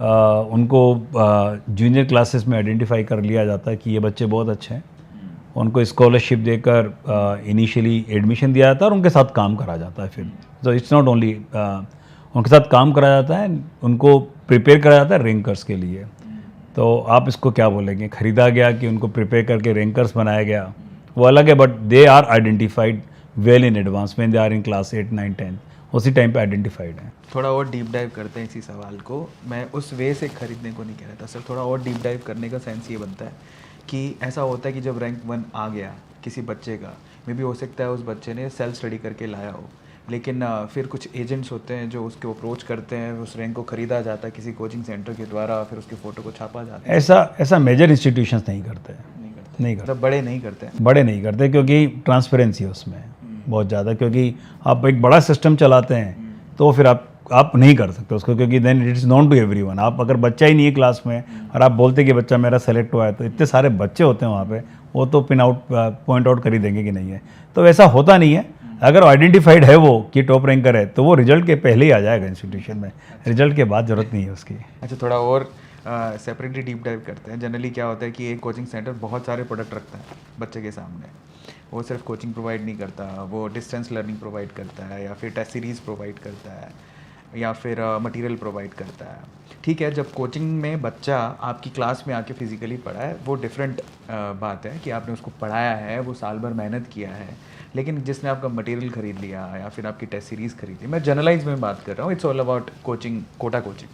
उनको जूनियर क्लासेस में आइडेंटिफाई कर लिया जाता है कि ये बच्चे बहुत अच्छे हैं, उनको स्कॉलरशिप देकर इनिशियली एडमिशन दिया जाता है और उनके साथ काम करा जाता है। फिर तो इट्स नॉट ओनली उनके साथ काम करा जाता है, उनको प्रिपेयर करा जाता है रैंकर्स के लिए। तो आप इसको क्या बोलेंगे, खरीदा गया कि उनको प्रिपेयर करके रैंकर्स बनाया गया, वो अलग है, but they are identified well in advance when they are in class 8, 9, 10, उसी टाइम पे आइडेंटिफाइड है। थोड़ा और डीप डाइव करते हैं इसी सवाल को, मैं उस वे से खरीदने को नहीं कह रहा था सर, थोड़ा और डीप डाइव करने का सेंस ये बनता है कि ऐसा होता है कि जब रैंक 1 आ गया किसी बच्चे का, मे बी हो सकता है उस बच्चे ने सेल्फ स्टडी करके लाया हो, लेकिन फिर कुछ एजेंट्स होते हैं जो उसको अप्रोच करते हैं, उस रैंक को खरीदा जाता है किसी कोचिंग सेंटर के द्वारा, फिर उसके फ़ोटो को छापा जाता है। ऐसा मेजर इंस्टीट्यूशंस नहीं करते, नहीं करते, मतलब बड़े नहीं करते, बड़े नहीं करते क्योंकि ट्रांसपेरेंसी है उसमें बहुत ज़्यादा, क्योंकि आप एक बड़ा सिस्टम चलाते हैं तो फिर आप नहीं कर सकते उसको, क्योंकि then it is known to everyone. आप अगर बच्चा ही नहीं है क्लास में और आप बोलते कि बच्चा मेरा सेलेक्ट हुआ है, तो इतने सारे बच्चे होते हैं वहाँ पे, वो तो पॉइंट आउट कर ही देंगे कि नहीं है। तो वैसा होता नहीं है, अगर आइडेंटिफाइड है वो कि टॉप रैंकर है तो वो रिजल्ट के पहले ही आ जाएगा इंस्टीट्यूशन में, रिजल्ट के बाद ज़रूरत नहीं है उसकी। अच्छा, थोड़ा और सेपरेटली डीप डाइव करते हैं। जनरली क्या होता है कि एक कोचिंग सेंटर बहुत सारे प्रोडक्ट रखता है बच्चे के सामने, वो सिर्फ कोचिंग प्रोवाइड नहीं करता, वो डिस्टेंस लर्निंग प्रोवाइड करता है, या फिर टेस्ट सीरीज़ प्रोवाइड करता है, या फिर मटेरियल प्रोवाइड करता है। ठीक है, जब कोचिंग में बच्चा आपकी क्लास में आके फिजिकली पढ़ा है वो डिफरेंट बात है कि आपने उसको पढ़ाया है, वो साल भर मेहनत किया है। लेकिन जिसने आपका मटेरियल खरीद लिया या फिर आपकी टेस्ट सीरीज़ खरीदी, मैं जनरलाइज में बात कर रहा हूँ, it's all about coaching, Kota coaching.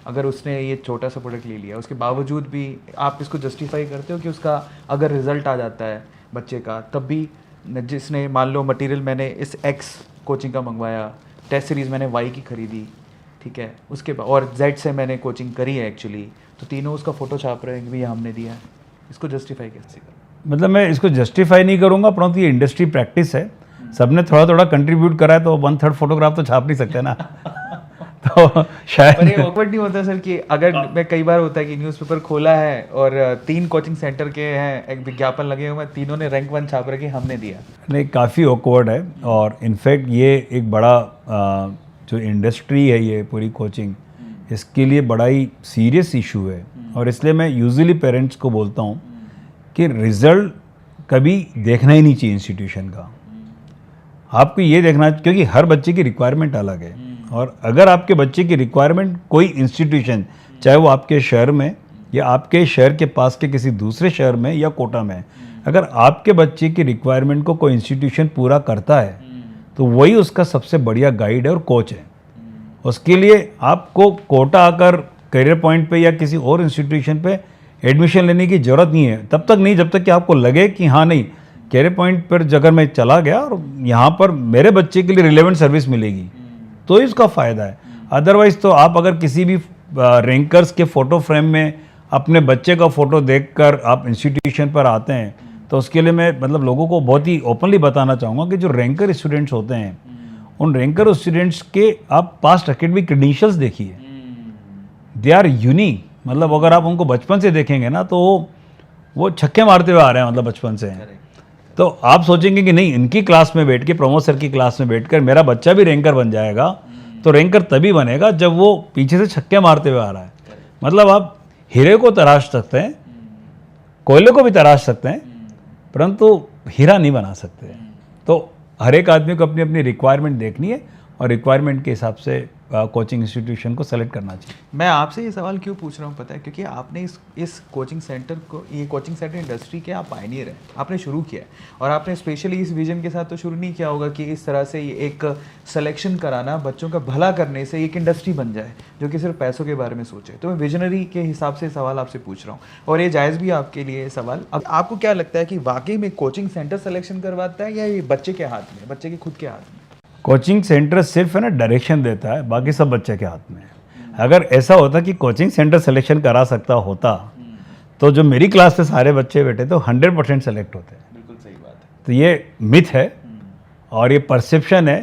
अगर उसने ये छोटा सा प्रोडक्ट ले लिया, उसके बावजूद भी आप इसको जस्टिफाई करते हो कि उसका अगर रिज़ल्ट आ जाता है बच्चे का, तब भी जिसने मान लो मटेरियल मैंने इस एक्स कोचिंग का मंगवाया, टेस्ट सीरीज़ मैंने वाई की खरीदी, ठीक है, उसके बाद और जेड से मैंने कोचिंग करी है एक्चुअली, तो तीनों उसका फ़ोटो छाप रहे हैं कि भैया हमने दिया है। इसको जस्टिफाई कैसे करें? मतलब मैं इसको जस्टिफाई नहीं करूँगा, परंतु ये इंडस्ट्री प्रैक्टिस है, सबने थोड़ा थोड़ा कंट्रीब्यूट करा है, तो 1/3 फोटोग्राफ तो छाप नहीं सकते ना। तो पर शायद ये awkward नहीं होता सर कि अगर मैं कई बार होता है कि न्यूज़पेपर खोला है और 3 कोचिंग सेंटर के हैं, एक विज्ञापन लगे हुए हैं, तीनों ने रैंक 1 छाप रखे हमने दिया। नहीं, काफ़ी ऑकवर्ड है। और इनफैक्ट ये एक बड़ा जो इंडस्ट्री है ये पूरी कोचिंग, इसके लिए बड़ा ही सीरियस इशू है। और इसलिए मैं यूजुअली पेरेंट्स को बोलता हूँ कि रिज़ल्ट कभी देखना ही नहीं चाहिए इंस्टीट्यूशन का। आपको ये देखना, क्योंकि हर बच्चे की रिक्वायरमेंट अलग है, और अगर आपके बच्चे की रिक्वायरमेंट कोई इंस्टीट्यूशन, चाहे वो आपके शहर में या आपके शहर के पास के किसी दूसरे शहर में या कोटा में, अगर आपके बच्चे की रिक्वायरमेंट को कोई इंस्टीट्यूशन पूरा करता है तो वही उसका सबसे बढ़िया गाइड है और कोच है। उसके लिए आपको कोटा आकर करियर पॉइंट पे या किसी और इंस्टीट्यूशन पे एडमिशन लेने की ज़रूरत नहीं है, तब तक नहीं जब तक कि आपको लगे कि हाँ नहीं, करियर पॉइंट पर अगर मैं चला गया और यहाँ पर मेरे बच्चे के लिए रिलेवेंट सर्विस मिलेगी तो इसका फ़ायदा है। अदरवाइज़ तो आप अगर किसी भी रैंकर्स के फ़ोटो फ्रेम में अपने बच्चे का फ़ोटो देखकर आप इंस्टीट्यूशन पर आते हैं, तो उसके लिए मैं मतलब लोगों को बहुत ही ओपनली बताना चाहूँगा कि जो रैंकर स्टूडेंट्स होते हैं, उन रैंकर स्टूडेंट्स के आप पास्ट एकेडमिक क्रेडेंशियल्स देखिए, दे आर यूनिक। मतलब अगर आप उनको बचपन से देखेंगे ना, तो वो छक्के मारते हुए आ रहे हैं, मतलब बचपन से। तो आप सोचेंगे कि नहीं, इनकी क्लास में बैठ के, प्रमोद सर की क्लास में बैठकर मेरा बच्चा भी रैंकर बन जाएगा, तो रैंकर तभी बनेगा जब वो पीछे से छक्के मारते हुए आ रहा है। मतलब आप हीरे को तराश सकते हैं, कोयले को भी तराश सकते हैं, परंतु हीरा नहीं बना सकते। तो हर एक आदमी को अपनी अपनी रिक्वायरमेंट देखनी है और रिक्वायरमेंट के हिसाब से कोचिंग इंस्टीट्यूशन को सेलेक्ट करना चाहिए। मैं आपसे ये सवाल क्यों पूछ रहा हूँ पता है, क्योंकि आपने इस कोचिंग सेंटर को, ये कोचिंग सेंटर इंडस्ट्री के आप पायनियर हैं, आपने शुरू किया है। और आपने स्पेशली इस विजन के साथ तो शुरू नहीं किया होगा कि इस तरह से एक सिलेक्शन कराना, बच्चों का भला करने से एक इंडस्ट्री बन जाए जो कि सिर्फ पैसों के बारे में सोचे। तो मैं विजनरी के हिसाब से सवाल आपसे पूछ रहा हूँ, और ये जायज़ भी आपके लिए सवाल। अब आपको क्या लगता है कि वाकई में कोचिंग सेंटर सिलेक्शन करवाता है या ये बच्चे के हाथ में, बच्चे के खुद के हाथ में? कोचिंग सेंटर सिर्फ है ना डायरेक्शन देता है, बाकी सब बच्चे के हाथ में है। अगर ऐसा होता कि कोचिंग सेंटर सिलेक्शन करा सकता होता, तो जो मेरी क्लास से सारे बच्चे बैठे तो 100% सेलेक्ट होते हैं। बिल्कुल सही बात है। तो ये मिथ है और ये परसेप्शन है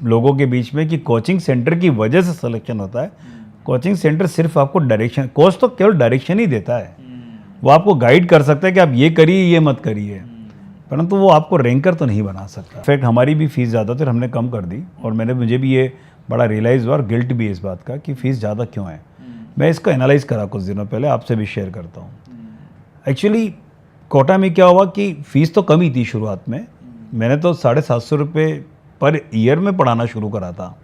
लोगों के बीच में कि कोचिंग सेंटर की वजह से सिलेक्शन होता है। कोचिंग सेंटर सिर्फ आपको डायरेक्शन, कोच तो केवल डायरेक्शन ही देता है, वो आपको गाइड कर सकता है कि आप ये करिए, ये मत करिए, परंतु वो आपको रैंकर तो नहीं बना सकता। इनफैक्ट हमारी भी फ़ीस ज़्यादा थी, हमने कम कर दी, और मुझे भी ये बड़ा रियलाइज़ हुआ और गिल्ट भी है इस बात का कि फ़ीस ज़्यादा क्यों है। मैं इसको एनालाइज़ करा कुछ दिनों पहले, आपसे भी शेयर करता हूँ। एक्चुअली कोटा में क्या हुआ कि फ़ीस तो कम ही थी शुरुआत में, मैंने तो 750 रुपये पर ईयर में पढ़ाना शुरू करा था।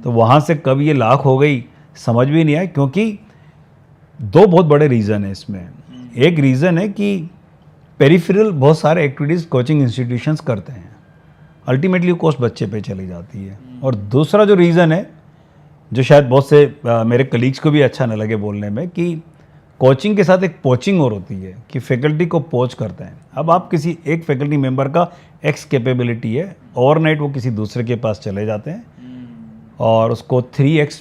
तो वहाँ से कब ये लाख हो गई समझ भी नहीं आया, क्योंकि दो बहुत बड़े रीज़न है इसमें। एक रीज़न है कि पेरिफेरल बहुत सारे एक्टिविटीज़ कोचिंग इंस्टीट्यूशंस करते हैं, अल्टीमेटली कॉस्ट बच्चे पे चली जाती है। और दूसरा जो रीज़न है, जो शायद बहुत से मेरे कलीग्स को भी अच्छा न लगे बोलने में, कि कोचिंग के साथ एक पोचिंग और होती है कि फैकल्टी को पोच करते हैं। अब आप किसी एक फैकल्टी मेंबर का एक्स कैपेबिलिटी है, ओवरनाइट वो किसी दूसरे के पास चले जाते हैं और उसको 3x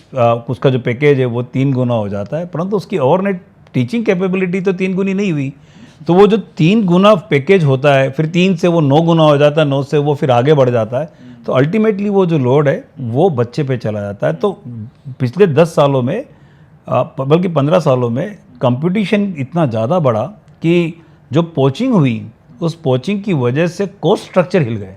उसका जो पैकेज है वो 3 गुना हो जाता है, परंतु उसकी ओवरनाइट टीचिंग कैपेबिलिटी तो 3 गुनी नहीं हुई। तो वो जो 3 गुना पैकेज होता है, फिर 3 से वो 9 गुना हो जाता है, 9 से वो फिर आगे बढ़ जाता है, तो अल्टीमेटली वो जो लोड है वो बच्चे पे चला जाता है। तो पिछले 10 सालों में बल्कि 15 सालों में कंपटीशन इतना ज़्यादा बढ़ा कि जो पोचिंग हुई, उस पोचिंग की वजह से कोर्स स्ट्रक्चर हिल गए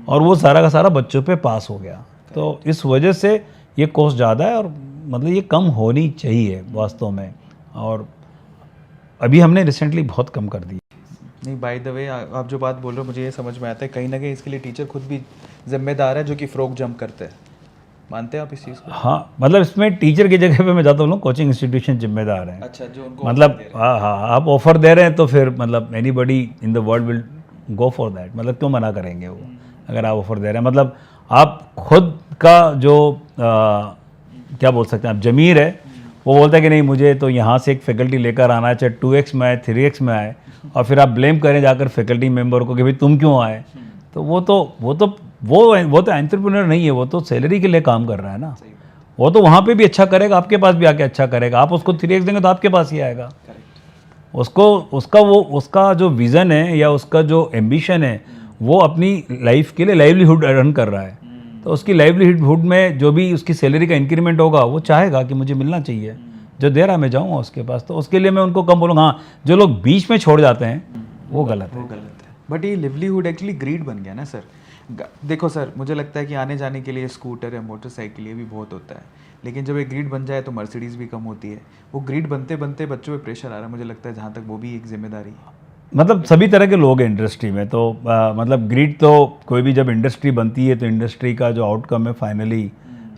और वो सारा का सारा बच्चों पे पास हो गया। तो इस वजह से ये कोर्स ज़्यादा है, और मतलब ये कम होनी चाहिए वास्तव में, और अभी हमने रिसेंटली बहुत कम कर दी। नहीं, बाय द वे आप जो बात बोल रहे हो मुझे ये समझ में आता है, कहीं ना कहीं इसके लिए टीचर खुद भी जिम्मेदार है जो कि फ्रॉक जंप करते हैं। मानते हैं आप इस चीज़ को? हाँ, मतलब इसमें टीचर की जगह पे मैं जाता हूँ, कोचिंग इंस्टीट्यूशन जिम्मेदार है। अच्छा, जो उनको मतलब हाँ हाँ, आप ऑफर दे रहे हैं तो फिर मतलब anybody in the world will go for that. मतलब क्यों मना करेंगे वो, अगर आप ऑफर दे रहे हैं। मतलब आप खुद का जो क्या बोल सकते हैं आप, जमीर है, वो बोलता है कि नहीं मुझे तो यहाँ से एक फैकल्टी लेकर आना है, चाहे 2x में आए 3x में आए, और फिर आप ब्लेम करें जाकर फैकल्टी मेंबर को कि भाई तुम क्यों आए। तो वो तो एंटरप्रेन्योर नहीं है, वो तो सैलरी के लिए काम कर रहा है ना। वो तो वहाँ पे भी अच्छा करेगा, आपके पास भी आके अच्छा करेगा। आप उसको 3x देंगे तो आपके पास ही आएगा। उसका जो विज़न है या उसका जो एम्बिशन है, वो अपनी लाइफ के लिए लाइवलीहुड अर्न कर रहा है। तो उसकी लाइवलीहुड में जो भी उसकी सैलरी का इंक्रीमेंट होगा, वो चाहेगा कि मुझे मिलना चाहिए, जो दे रहा है मैं जाऊँगा उसके पास। तो उसके लिए मैं उनको कम बोलूँगा। हाँ, जो लोग बीच में छोड़ जाते हैं वो गलत है। बट ये लिवलीहुड एक्चुअली ग्रीड बन गया ना सर। देखो सर, मुझे लगता है कि आने जाने के लिए स्कूटर या मोटरसाइकिल ये भी बहुत होता है, लेकिन जब एक ग्रीड बन जाए तो मर्सिडीज़ भी कम होती है। वो ग्रीड बनते बनते बच्चों पे प्रेशर आ रहा है, मुझे लगता है जहाँ तक वो भी एक जिम्मेदारी है। मतलब सभी तरह के लोग हैं इंडस्ट्री में। तो मतलब ग्रीड तो कोई भी जब इंडस्ट्री बनती है तो इंडस्ट्री का जो आउटकम है फाइनली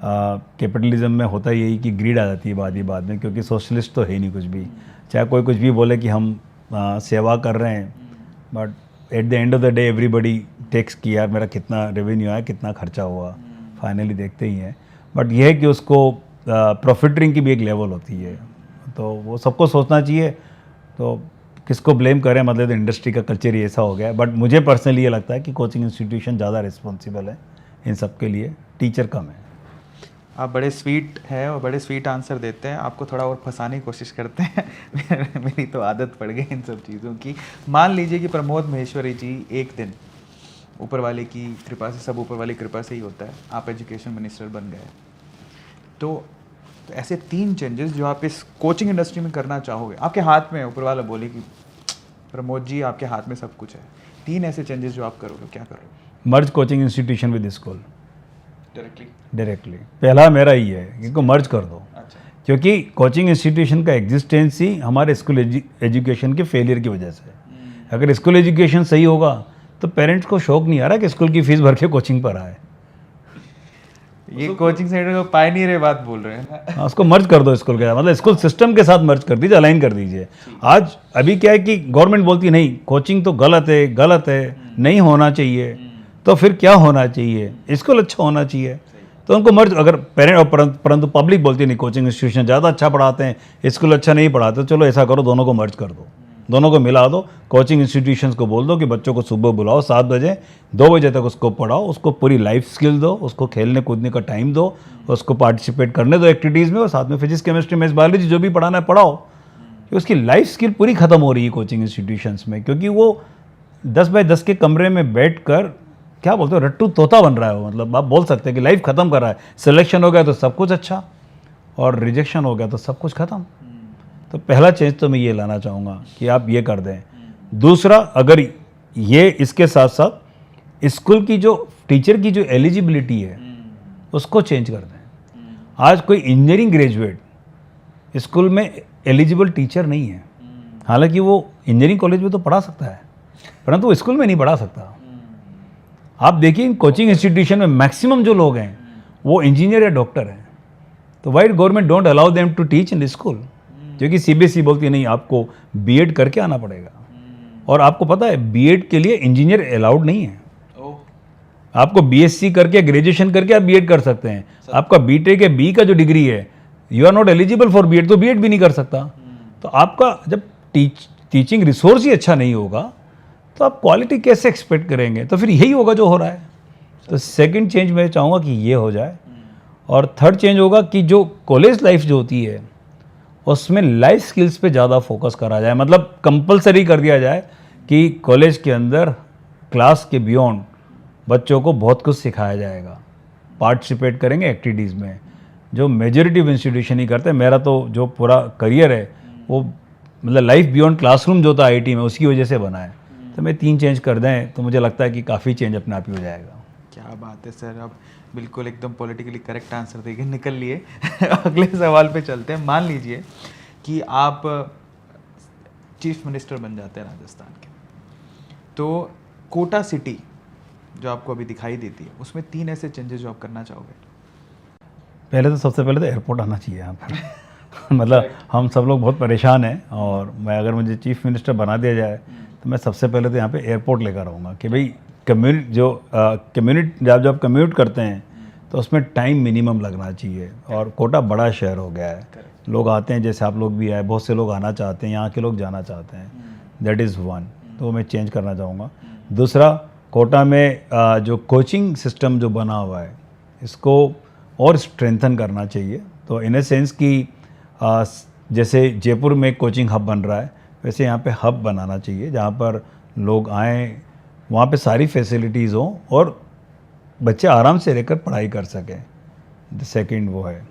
कैपिटलिज्म में होता यही कि ग्रीड आ जाती है बाद में, क्योंकि सोशलिस्ट तो है ही नहीं कुछ भी। चाहे कोई कुछ भी बोले कि हम सेवा कर रहे हैं, but at the end of the day everybody takes कि यार मेरा कितना रेवेन्यू आया, कितना खर्चा हुआ, फाइनली देखते ही हैं। बट यह है कि उसको प्रॉफिटरिंग की भी एक लेवल होती है, तो वो सबको सोचना चाहिए। तो किसको ब्लेम करें, मतलब इंडस्ट्री का कल्चर ही ऐसा हो गया है। बट मुझे पर्सनली ये लगता है कि कोचिंग इंस्टीट्यूशन ज़्यादा रिस्पॉन्सिबल है इन सब के लिए, टीचर कम है। आप बड़े स्वीट हैं और बड़े स्वीट आंसर देते हैं, आपको थोड़ा और फंसाने की कोशिश करते हैं। मेरी तो आदत पड़ गई इन सब चीज़ों की। मान लीजिए कि प्रमोद महेश्वरी जी एक दिन, ऊपर वाले की कृपा से, सब ऊपर वाली कृपा से ही होता है, आप एजुकेशन मिनिस्टर बन गए, तो ऐसे 3 चेंजेस जो आप इस कोचिंग इंडस्ट्री में करना चाहोगे, आपके हाथ में है, ऊपर वाला बोले कि प्रमोद जी आपके हाथ में सब कुछ है, 3 ऐसे चेंजेस जो आप करोगे, क्या करोगे? Merge coaching institution with school directly. पहला मेरा ही है, इनको मर्ज कर दो। अच्छा। क्योंकि कोचिंग इंस्टीट्यूशन का एग्जिस्टेंस ही हमारे स्कूल एजुकेशन के फेलियर की वजह से है। अगर स्कूल एजुकेशन सही होगा तो पेरेंट्स को शौक नहीं आ रहा कि स्कूल की फीस भर के कोचिंग पर आए। ये कोचिंग सेंटर को पायनियर ये बात बोल रहे हैं। हाँ, उसको मर्ज कर दो स्कूल के साथ, मतलब स्कूल सिस्टम के साथ मर्ज कर दीजिए, अलाइन कर दीजिए। आज अभी क्या है कि गवर्नमेंट बोलती नहीं कोचिंग तो गलत है, नहीं होना चाहिए। तो फिर क्या होना चाहिए? स्कूल अच्छा होना चाहिए, तो उनको मर्ज। अगर पेरेंट और परंतु पब्लिक बोलती नहीं कोचिंग इंस्टीट्यूशन ज़्यादा अच्छा पढ़ाते हैं, स्कूल अच्छा नहीं पढ़ाते, तो चलो ऐसा करो दोनों को मर्ज कर दो, दोनों को मिला दो। कोचिंग इंस्टीट्यूशंस को बोल दो कि बच्चों को सुबह बुलाओ 7 बजे, 2 बजे तक उसको पढ़ाओ, उसको पूरी लाइफ स्किल दो, उसको खेलने कूदने का टाइम दो, उसको पार्टिसिपेट करने दो एक्टिविटीज़ में, और साथ में फिजिक्स केमिस्ट्री मैथ्स बायोलॉजी जो भी पढ़ाना है पढ़ाओ। कि उसकी लाइफ स्किल पूरी ख़त्म हो रही है कोचिंग इंस्टीट्यूशंस में, क्योंकि वो 10 बाय 10 के कमरे में बैठ कर क्या बोलते हो, रट्टू तोता बन रहा है वो। मतलब आप बोल सकते हैं कि लाइफ ख़त्म कर रहा है। सिलेक्शन हो गया तो सब कुछ अच्छा, और रिजेक्शन हो गया तो सब कुछ ख़त्म। तो पहला चेंज तो मैं ये लाना चाहूँगा कि आप ये कर दें। दूसरा, अगर ये इसके साथ साथ स्कूल की जो टीचर की जो एलिजिबिलिटी है उसको चेंज कर दें। आज कोई इंजीनियरिंग ग्रेजुएट स्कूल में एलिजिबल टीचर नहीं है, हालांकि वो इंजीनियरिंग कॉलेज में तो पढ़ा सकता है, परंतु वो स्कूल में नहीं पढ़ा सकता। आप देखिए कोचिंग इंस्टीट्यूशन में मैक्सिमम जो लोग हैं वो इंजीनियर या डॉक्टर हैं। तो why government don't allow them to teach in school? क्योंकि सीबीएसई बोलती है नहीं आपको बीएड करके आना पड़ेगा। और आपको पता है बीएड के लिए इंजीनियर अलाउड नहीं है। आपको बीएससी करके ग्रेजुएशन करके आप बीएड कर सकते हैं। आपका बीटेक या बी का जो डिग्री है, you are not eligible for BEd, तो बीएड भी नहीं कर सकता। तो आपका जब टीचिंग रिसोर्स ही अच्छा नहीं होगा तो आप क्वालिटी कैसे एक्सपेक्ट करेंगे? तो फिर यही होगा जो हो रहा है। तो सेकंड चेंज मैं चाहूँगा कि ये हो जाए। और थर्ड चेंज होगा कि जो कॉलेज लाइफ जो होती है उसमें लाइफ स्किल्स पे ज़्यादा फोकस करा जाए। मतलब कंपलसरी कर दिया जाए कि कॉलेज के अंदर क्लास के बियॉन्ड बच्चों को बहुत कुछ सिखाया जाएगा, पार्टिसिपेट करेंगे एक्टिविटीज़ में, जो मेजॉरिटी ऑफ इंस्टीट्यूशन ही करते हैं। मेरा तो जो पूरा करियर है वो मतलब लाइफ बियॉन्ड क्लासरूम जो था आईटी में उसकी वजह से बना है। तो मैं 3 चेंज कर दें तो मुझे लगता है कि काफ़ी चेंज अपने आप ही हो जाएगा। क्या बात है सर, आप बिल्कुल एकदम पॉलिटिकली करेक्ट आंसर देके निकल लिए। अगले सवाल पे चलते हैं। मान लीजिए कि आप चीफ मिनिस्टर बन जाते हैं राजस्थान के, तो कोटा सिटी जो आपको अभी दिखाई देती है, उसमें 3 ऐसे चेंजेस जो आप करना चाहोगे। पहले तो सबसे पहले तो एयरपोर्ट आना चाहिए यहाँ पर मतलब हम सब लोग बहुत परेशान हैं, और मैं अगर मुझे चीफ मिनिस्टर बना दिया जाए तो मैं सबसे पहले तो यहाँ पे एयरपोर्ट लेकर आऊँगा कि भाई कम्यूनिटी जब जब कम्यूट करते हैं तो उसमें टाइम मिनिमम लगना चाहिए। और कोटा बड़ा शहर हो गया है, लोग आते हैं, जैसे आप लोग भी आए, बहुत से लोग आना चाहते हैं, यहाँ के लोग जाना चाहते हैं, दैट इज़ वन, तो मैं चेंज करना चाहूँगा। दूसरा, कोटा में जो कोचिंग सिस्टम जो बना हुआ है इसको और स्ट्रेंथन करना चाहिए। तो इन ए सेंस कि जैसे जयपुर में कोचिंग हब बन रहा है, वैसे यहाँ पे हब बनाना चाहिए जहाँ पर लोग आएँ, वहाँ पे सारी फैसिलिटीज़ हों और बच्चे आराम से रहकर पढ़ाई कर सकें। द सेकंड वो है।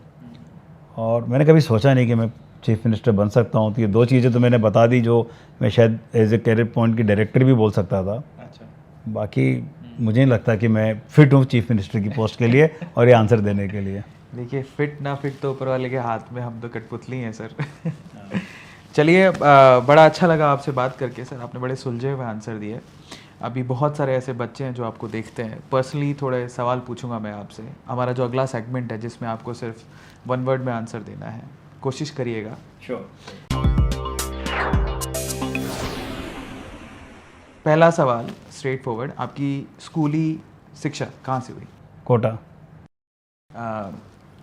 और मैंने कभी सोचा नहीं कि मैं चीफ मिनिस्टर बन सकता हूँ, तो ये 2 चीज़ें तो मैंने बता दी जो मैं शायद एज ए कैरियर पॉइंट की डायरेक्टर भी बोल सकता था। अच्छा, बाकी मुझे नहीं लगता कि मैं फिट हूँ चीफ मिनिस्टर की पोस्ट के लिए और ये आंसर देने के लिए। देखिए फिट ना फिट तो ऊपर वाले के हाथ में, हम तो कठपुतली हैं सर। चलिए, बड़ा अच्छा लगा आपसे बात करके सर, आपने बड़े सुलझे हुए आंसर दिए। अभी बहुत सारे ऐसे बच्चे हैं जो आपको देखते हैं, पर्सनली थोड़े सवाल पूछूंगा मैं आपसे। हमारा जो अगला सेगमेंट है जिसमें आपको सिर्फ 1 वर्ड में आंसर देना है, कोशिश करिएगा। श्योर। पहला सवाल स्ट्रेट फॉरवर्ड, आपकी स्कूली शिक्षा कहाँ से हुई? कोटा,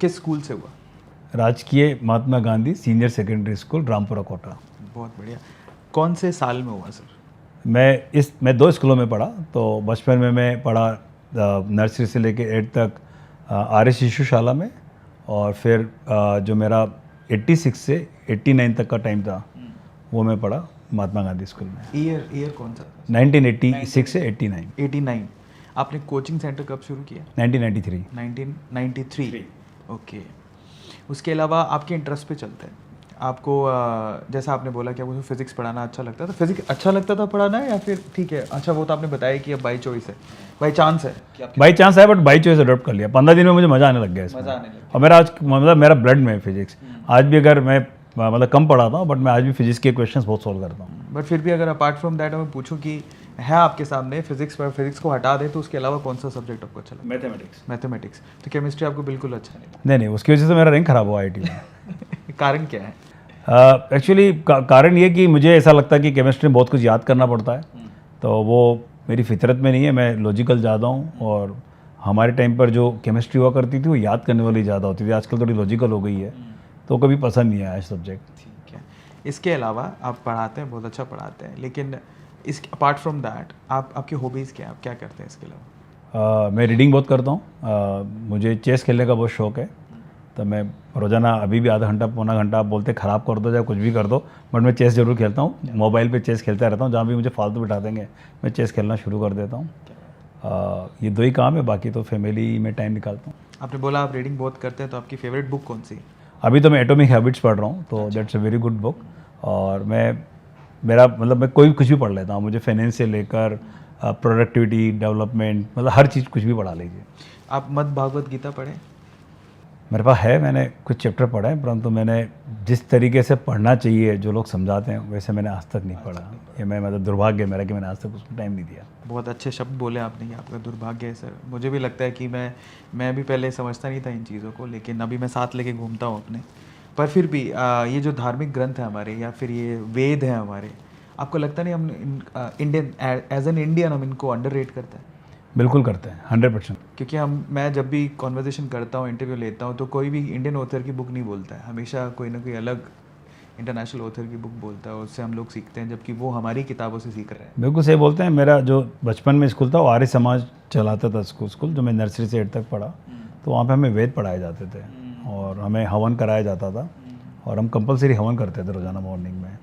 किस स्कूल से हुआ? राजकीय Mahatma Gandhi senior secondary school, Rampura, Kota. बहुत बढ़िया। कौन से साल में हुआ सर? मैं 2 स्कूलों में पढ़ा। तो बचपन में मैं पढ़ा नर्सरी से लेके 8 तक आर्य शिशु शाला में, और फिर जो मेरा 86 से 89 तक का टाइम था वो मैं पढ़ा महात्मा गांधी स्कूल में। ईयर कौन सा? 1986 से 89। 89। आपने कोचिंग सेंटर कब शुरू किया? 1993। 1993। ओके। उसके अलावा आपके इंटरेस्ट पे चलते हैं। आपको जैसा आपने बोला कि आपको फिजिक्स पढ़ाना अच्छा लगता था, फिजिक्स अच्छा लगता था पढ़ाना, या फिर ठीक है, अच्छा वो तो आपने बताया कि अब बाई चॉइस है, बाई चांस है कि आपके बाई चांस है, बट बाई चॉइस अडॉप्ट कर लिया। 15 दिन में मुझे मज़ा आने लग गया इसमें। मज़ा आने लगा। और मेरा आज मतलब मेरा ब्लड में है फिजिक्स। आज भी अगर मैं मतलब कम पढ़ाता हूँ, बट मैं आज भी फिजिक्स के क्वेश्चंस बहुत सॉल्व करता हूँ। बट फिर भी अगर अपार्ट फ्रॉम दैट मैं पूछूं कि है आपके सामने फिजिक्स, पर फिजिक्स को हटा दे तो उसके अलावा कौन सा सब्जेक्ट आपको अच्छा लगता मैथमेटिक्स। है? मैथमेटिक्स। तो केमिस्ट्री आपको बिल्कुल अच्छा नहीं नहीं, उसकी वजह से मेरा रैंक खराब हुआ IIT में। लगा। कारण क्या है? एक्चुअली कारण ये कि मुझे ऐसा लगता है कि केमिस्ट्री में बहुत कुछ याद करना पड़ता है, तो वो मेरी फितरत में नहीं है। मैं लॉजिकल ज़्यादा हूँ, और हमारे टाइम पर जो केमिस्ट्री हुआ करती थी वो याद करने वाली ज़्यादा होती थी। आजकल थोड़ी लॉजिकल हो गई है, तो कभी पसंद नहीं आया सब्जेक्ट। ठीक है। इसके अलावा आप पढ़ाते हैं, बहुत अच्छा पढ़ाते हैं, लेकिन इस अपार्ट फ्रॉम दैट आपकी हॉबीज़ क्या है? आप क्या करते हैं इसके अलावा? मैं रीडिंग बहुत करता हूँ। मुझे चेस खेलने का बहुत शौक़ है, तो मैं रोज़ाना अभी भी आधा घंटा पौना घंटा, आप बोलते ख़राब कर दो या कुछ भी कर दो, बट मैं चेस ज़रूर खेलता हूँ। मोबाइल पे चेस खेलता रहता हूँ, जहाँ भी मुझे फालतू बिठा देंगे मैं चेस खेलना शुरू कर देता हूँ। ये 2 ही काम है, बाकी तो फैमिली में टाइम निकालता हूँ। आपने बोला आप रीडिंग बहुत करते हैं, तो आपकी फेवरेट बुक कौन सी? अभी तो मैं एटॉमिक हैबिट्स पढ़ रहा हूँ, तो that's a very good book. और मैं कोई कुछ भी पढ़ लेता हूँ। मुझे फाइनेंस से लेकर प्रोडक्टिविटी, डेवलपमेंट, मतलब हर चीज़ कुछ भी पढ़ा लीजिए। आप मद भागवत गीता पढ़े? मेरे पास है, मैंने कुछ चैप्टर पढ़े हैं, परंतु मैंने जिस तरीके से पढ़ना चाहिए, जो लोग समझाते हैं, वैसे मैंने आज तक नहीं पढ़ा। ये मतलब दुर्भाग्य है मेरा कि मैंने आज तक उसको टाइम नहीं दिया। बहुत अच्छे शब्द बोले आपने कि आपका दुर्भाग्य है सर। मुझे भी लगता है कि मैं भी पहले समझता नहीं था इन चीज़ों को, लेकिन अभी मैं साथ लेके घूमता हूँ अपने। पर फिर भी ये जो धार्मिक ग्रंथ है हमारे, या फिर ये वेद हैं हमारे, आपको लगता नहीं हम इंडियन एज एन इंडियन हम इनको अंडररेट करते हैं? बिल्कुल करते हैं, 100%। क्योंकि मैं जब भी कॉन्वर्जेशन करता हूँ, इंटरव्यू लेता हूँ, तो कोई भी इंडियन ऑथर की बुक नहीं बोलता है, हमेशा कोई ना कोई अलग इंटरनेशनल ऑथर की बुक बोलता है, उससे हम लोग सीखते हैं, जबकि वो हमारी किताबों से सीख रहे हैं। बिल्कुल सही बोलते हैं। मेरा जो बचपन में स्कूल था वो आर्य समाज चलाता था स्कूल, जो मैं नर्सरी से 8 तक पढ़ा, तो वहाँ पे हमें वेद पढ़ाए जाते थे और हमें हवन कराया जाता था, और हम कंपलसरी हवन करते थे रोज़ाना मॉर्निंग में।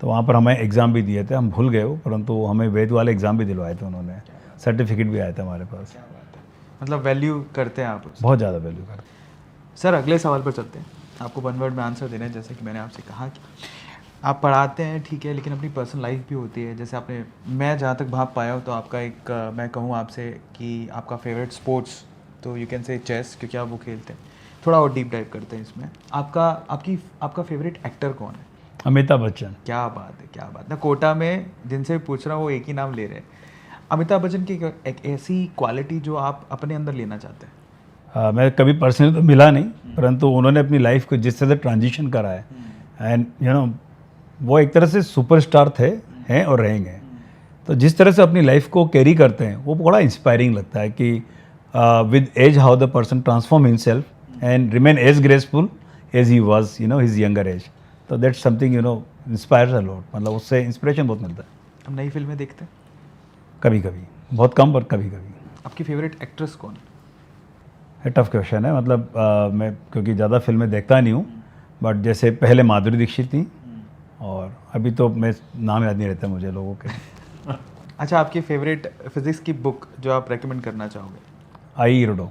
तो वहाँ पर हमें एग्ज़ाम भी दिए थे, हम भूल गए हो, परंतु हमें वेद वाले एग्ज़ाम भी दिलवाए थे उन्होंने, सर्टिफिकेट भी आया था हमारे पास। मतलब वैल्यू करते हैं आप उसकी। बहुत ज़्यादा वैल्यू करते हैं। सर अगले सवाल पर चलते हैं। आपको 1 वर्ड में आंसर देना है, जैसे कि मैंने आपसे कहा कि आप पढ़ाते हैं, ठीक है, लेकिन अपनी पर्सनल लाइफ भी होती है। जैसे मैं जहाँ तक भाप पाया हूँ, तो आपका एक मैं कहूँ आपसे कि आपका फेवरेट स्पोर्ट्स, तो यू कैन से चेस, क्योंकि आप वो खेलते हैं। थोड़ा और डीप डाइव करते हैं इसमें। आपका फेवरेट एक्टर कौन है? अमिताभ बच्चन। क्या बात है, क्या बात है। कोटा में जिनसे भी पूछ रहा हूँ वो एक ही नाम ले रहे हैं। अमिताभ बच्चन की एक ऐसी क्वालिटी जो आप अपने अंदर लेना चाहते हैं। मैं कभी पर्सनली तो मिला नहीं, परंतु उन्होंने अपनी लाइफ को जिस तरह से ट्रांजिशन करा है, एंड वो एक तरह से सुपरस्टार थे, हैं और रहेंगे। तो जिस तरह से अपनी लाइफ को कैरी करते हैं वो बड़ा इंस्पायरिंग लगता है कि with age how the person transform himself and remain as graceful as he was his younger age. तो that's something inspires a lot, मतलब उससे इंस्पिरेशन बहुत मिलता है। हम नई फिल्में देखते हैं। कभी कभी, बहुत कम, पर कभी कभी। आपकी फेवरेट एक्ट्रेस कौन? टफ क्वेश्चन है, मतलब मैं क्योंकि ज़्यादा फिल्में देखता नहीं हूँ, बट जैसे पहले माधुरी दीक्षित थी, और अभी तो मैं नाम याद नहीं रहता मुझे लोगों के। अच्छा, आपकी फेवरेट फिजिक्स की बुक जो आप रेकमेंड करना चाहोगे? आई इरोडो,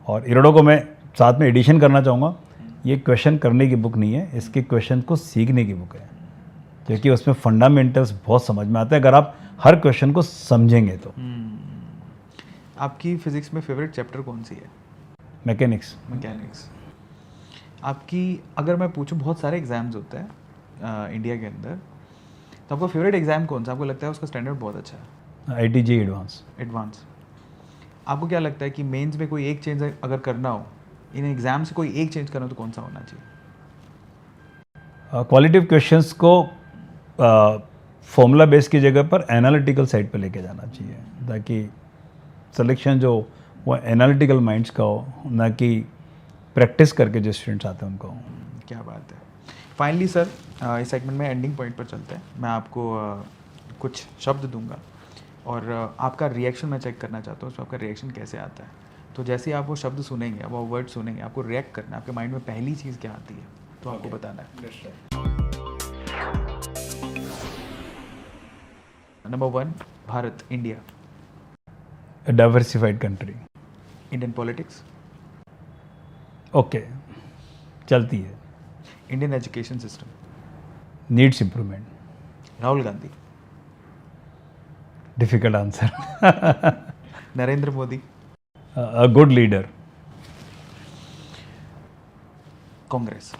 और इरोडो को मैं साथ में एडिशन करना चाहूँगा। ये क्वेश्चन करने की बुक नहीं है, इसके क्वेश्चन को सीखने की बुक है, क्योंकि उसमें फंडामेंटल्स बहुत समझ में आते हैं अगर आप हर क्वेश्चन को समझेंगे तो। आपकी फिजिक्स में फेवरेट चैप्टर कौन सी है? मैकेनिक्स। मैकेनिक्स। आपकी, अगर मैं पूछूं, बहुत सारे एग्ज़ाम्स होते हैं इंडिया के अंदर, तो आपका फेवरेट एग्ज़ाम कौन सा? आपको लगता है उसका स्टैंडर्ड बहुत अच्छा है? ITG advance. एडवांस। आपको क्या लगता है कि मेंस में कोई एक चेंज अगर करना हो, इन एग्ज़ाम से कोई एक चेंज करना हो तो कौन सा होना चाहिए? क्वालिटिव क्वेश्चंस को फॉर्मूला बेस की जगह पर एनालिटिकल साइड पर लेके जाना चाहिए, ताकि सिलेक्शन जो वो एनालिटिकल माइंड्स का हो, ना कि प्रैक्टिस करके जो स्टूडेंट्स आते हैं उनको। क्या बात है। फाइनली सर, इस सेगमेंट में एंडिंग पॉइंट पर चलते हैं। मैं आपको कुछ शब्द दूंगा और आपका रिएक्शन मैं चेक करना चाहता हूँ, उसमें आपका रिएक्शन कैसे आता है। तो जैसे ही आप वो शब्द सुनेंगे, वो वर्ड सुनेंगे, आपको रिएक्ट करना है। आपके माइंड में पहली चीज़ क्या आती है तो आपको बताना है। Number 1, Bharat, India. Diversified country. Indian politics. Okay, चलती है। Indian education system. Needs improvement. Rahul Gandhi. Difficult answer. Narendra Modi. A good leader. Congress.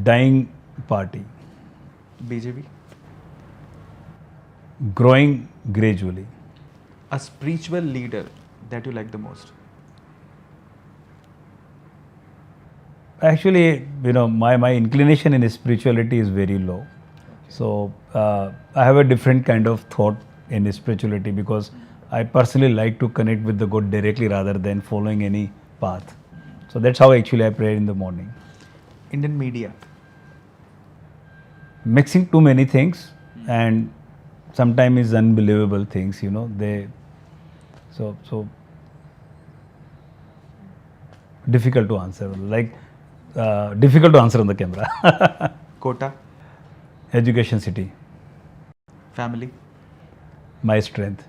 Dying party. BJP. Growing gradually. A spiritual leader that you like the most? Actually, my inclination in spirituality is very low. So I have a different kind of thought in spirituality, because I personally like to connect with the God directly rather than following any path. So that's how actually I pray in the morning. Indian media. Mixing too many things, and sometimes is unbelievable things, they so difficult to answer, like difficult to answer on the camera. Kota. Education city. Family. My strength.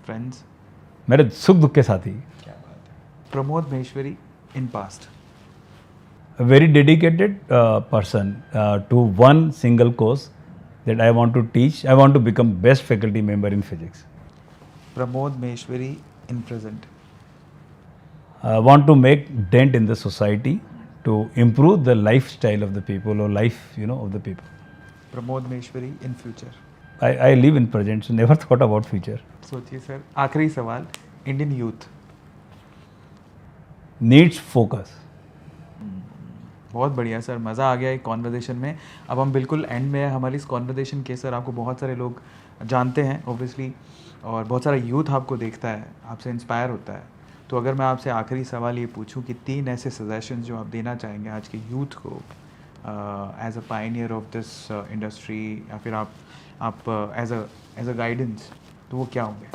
Friends. मेरे सुख दुख के साथी. क्या बात है. Pramod Maheshwari in past. A very dedicated person to one single course that I want to teach. I want to become best faculty member in physics. Pramod Maheshwari in present. I want to make dent in the society to improve the lifestyle of the people, or life, of the people. Pramod Maheshwari in future. I live in present, so never thought about future. सोचिए sir, आखिरी सवाल. Indian youth. Needs focus. बहुत बढ़िया sir, मज़ा आ गया एक conversation में. अब हम बिल्कुल एंड में है हमारी इस कॉन्वर्जेशन के. सर, आपको बहुत सारे लोग जानते हैं ओब्वियसली, और बहुत सारा यूथ आपको देखता है, आपसे इंस्पायर होता है. तो अगर मैं आपसे आखिरी सवाल ये पूछूं कि 3 ऐसे सजेशन जो आप देना चाहेंगे आज के यूथ को as a pioneer of this industry, या फिर आप एज अ गाइडेंस, तो वो क्या होंगे?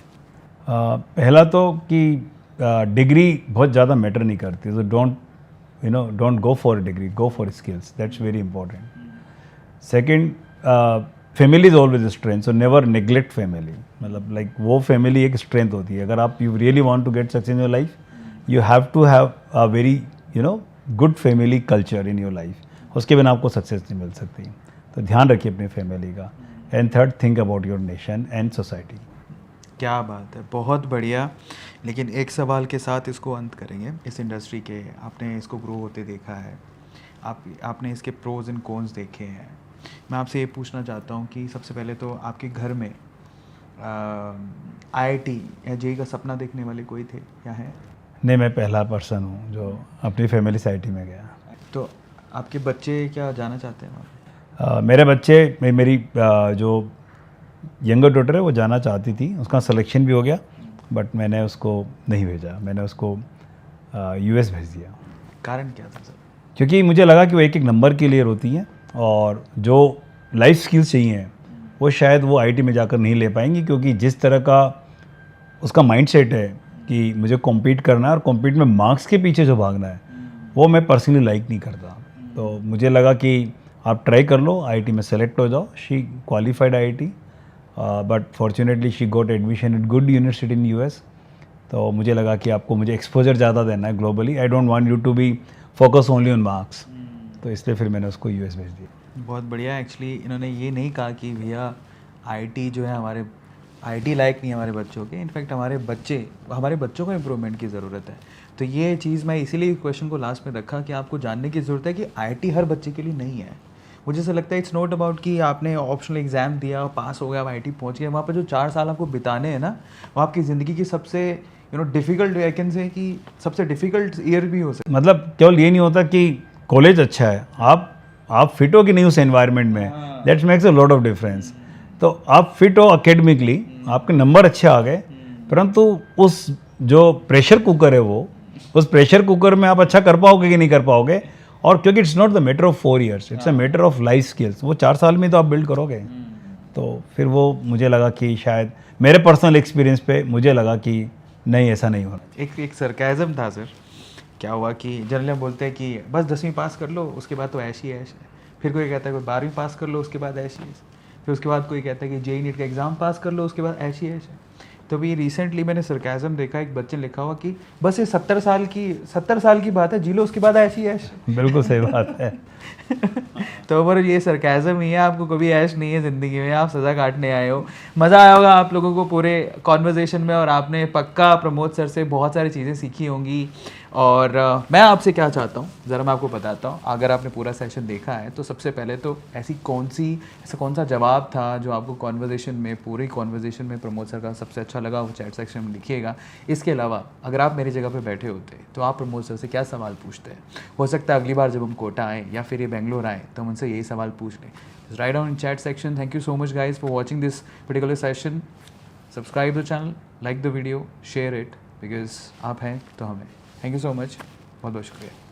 पहला तो कि डिग्री बहुत ज़्यादा मैटर नहीं करती, तो don't go for degree, go for skills. That's very important. Second, family is always strength, so never neglect family. मतलब लाइक वो फैमिली एक स्ट्रेंथ होती है. अगर आप you really want to get success in your life, you have to have a very good family culture in your life. उसके बिना आपको सक्सेस नहीं मिल सकती. तो ध्यान रखिए अपनी फैमिली का. And third, think about your nation and society. क्या बात है, बहुत बढ़िया. लेकिन एक सवाल के साथ इसको अंत करेंगे. इस इंडस्ट्री के आपने इसको ग्रो होते देखा है, आपने इसके प्रोज एंड कॉन्स देखे हैं। मैं आपसे ये पूछना चाहता हूँ कि सबसे पहले तो आपके घर में IIT या JEE का सपना देखने वाले कोई थे या है? नहीं, मैं पहला पर्सन हूँ जो अपनी फैमिली से IT में गया। तो आपके बच्चे क्या जाना चाहते हैं वहाँ पे? मेरे बच्चे मेरी जो यंगर डॉटर है वो जाना चाहती थी, उसका सिलेक्शन भी हो गया, बट मैंने उसको नहीं भेजा, मैंने उसको US भेज दिया। कारण क्या था सर? क्योंकि मुझे लगा कि वो एक एक नंबर के लिए रोती हैं और जो लाइफ स्किल्स चाहिए वो शायद वो IT में जाकर नहीं ले पाएंगी, क्योंकि जिस तरह का उसका माइंडसेट है कि मुझे कॉम्पीट करना है और कॉम्पीट में मार्क्स के पीछे जो भागना है वो मैं पर्सनली लाइक नहीं करता। तो मुझे लगा कि आप ट्राई कर लो, IIT में सेलेक्ट हो जाओ। She qualified IIT, but fortunately she got admission eight good university in US। तो मुझे लगा कि आपको मुझे एक्सपोजर ज़्यादा देना है globally, I don't want you to be focus only on marks. तो इसलिए फिर मैंने उसको US भेज दिया। बहुत बढ़िया। एक्चुअली इन्होंने ये नहीं कहा कि भैया IIT जो है हमारे IIT लायक नहीं है हमारे बच्चों के, इनफैक्ट हमारे बच्चों को इम्प्रूवमेंट की ज़रूरत है। तो ये चीज़ मैं इसीलिए क्वेश्चन को लास्ट में रखा कि आपको जानने की ज़रूरत है कि IIT हर बच्चे के लिए नहीं है। मुझे ऐसा लगता है इट्स नॉट अबाउट कि आपने ऑप्शनल एग्ज़ाम दिया, पास हो गया, आप IIT पहुँच गए। वहाँ पर जो 4 साल आपको बिताने हैं ना, वो आपकी ज़िंदगी की सबसे डिफ़िकल्ट, आई कैन से कि सबसे डिफ़िकल्ट ईयर भी हो सकता है। मतलब केवल ये नहीं होता कि कॉलेज अच्छा है, आप फिट हो कि नहीं उस एनवायरनमेंट में, that's makes a lot of difference. तो आप फिट हो अकेडमिकली, आपके नंबर अच्छे आ गए, परंतु उस जो प्रेशर कुकर है वो, उस प्रेशर कुकर में आप अच्छा कर पाओगे कि नहीं कर पाओगे। और क्योंकि it's not the matter of 4 years, it's a matter of life skills. वो 4 साल में तो आप बिल्ड करोगे। तो फिर वो मुझे लगा कि शायद मेरे पर्सनल एक्सपीरियंस पे मुझे लगा कि नहीं, ऐसा नहीं होना। एक सरकाज़म था सर। क्या हुआ कि जनरली हम बोलते हैं कि बस 10वीं पास कर लो, उसके बाद तो ऐश ही ऐश है। फिर कोई कहता है कोई 12वीं पास कर लो, उसके बाद ऐश ही ऐश। फिर उसके बाद कोई कहता है कि JEE नीट का एग्ज़ाम पास कर लो, उसके बाद ऐश ही ऐश है। तो अभी रिसेंटली मैंने सरकाज़म देखा, एक बच्चे ने लिखा हुआ कि बस ये 70 साल की बात है, जी लो, उसके बाद ऐश ही ऐश। बिल्कुल सही बात है। तो पर ये सरकाज़म ही है, आपको कभी ऐश नहीं है ज़िंदगी में, आप सज़ा काटने आए हो। मज़ा आया होगा आप लोगों को पूरे कॉन्वर्जेशन में, और आपने पक्का प्रमोद सर से बहुत सारी चीज़ें सीखी होंगी। और मैं आपसे क्या चाहता हूँ, ज़रा मैं आपको बताता हूँ। अगर आपने पूरा सेशन देखा है तो सबसे पहले तो ऐसा कौन सा जवाब था जो आपको कॉन्वर्जेशन में, पूरी कॉन्वर्जेशन में प्रमोद सर का सबसे अच्छा लगा, वो चैट सेक्शन में लिखिएगा। इसके अलावा अगर आप मेरी जगह पे बैठे होते तो आप प्रमोद सर से क्या सवाल पूछते हैं? हो सकता है अगली बार जब हम कोटा आए या फिर ये बेंगलोर आए तो हम उनसे यही सवाल पूछ लें। Write down in chat section. Thank you so much guys for watching this particular session. Subscribe the channel, like the video, share it, because आप हैं तो हमें। थैंक यू सो मच, बहुत बहुत शुक्रिया।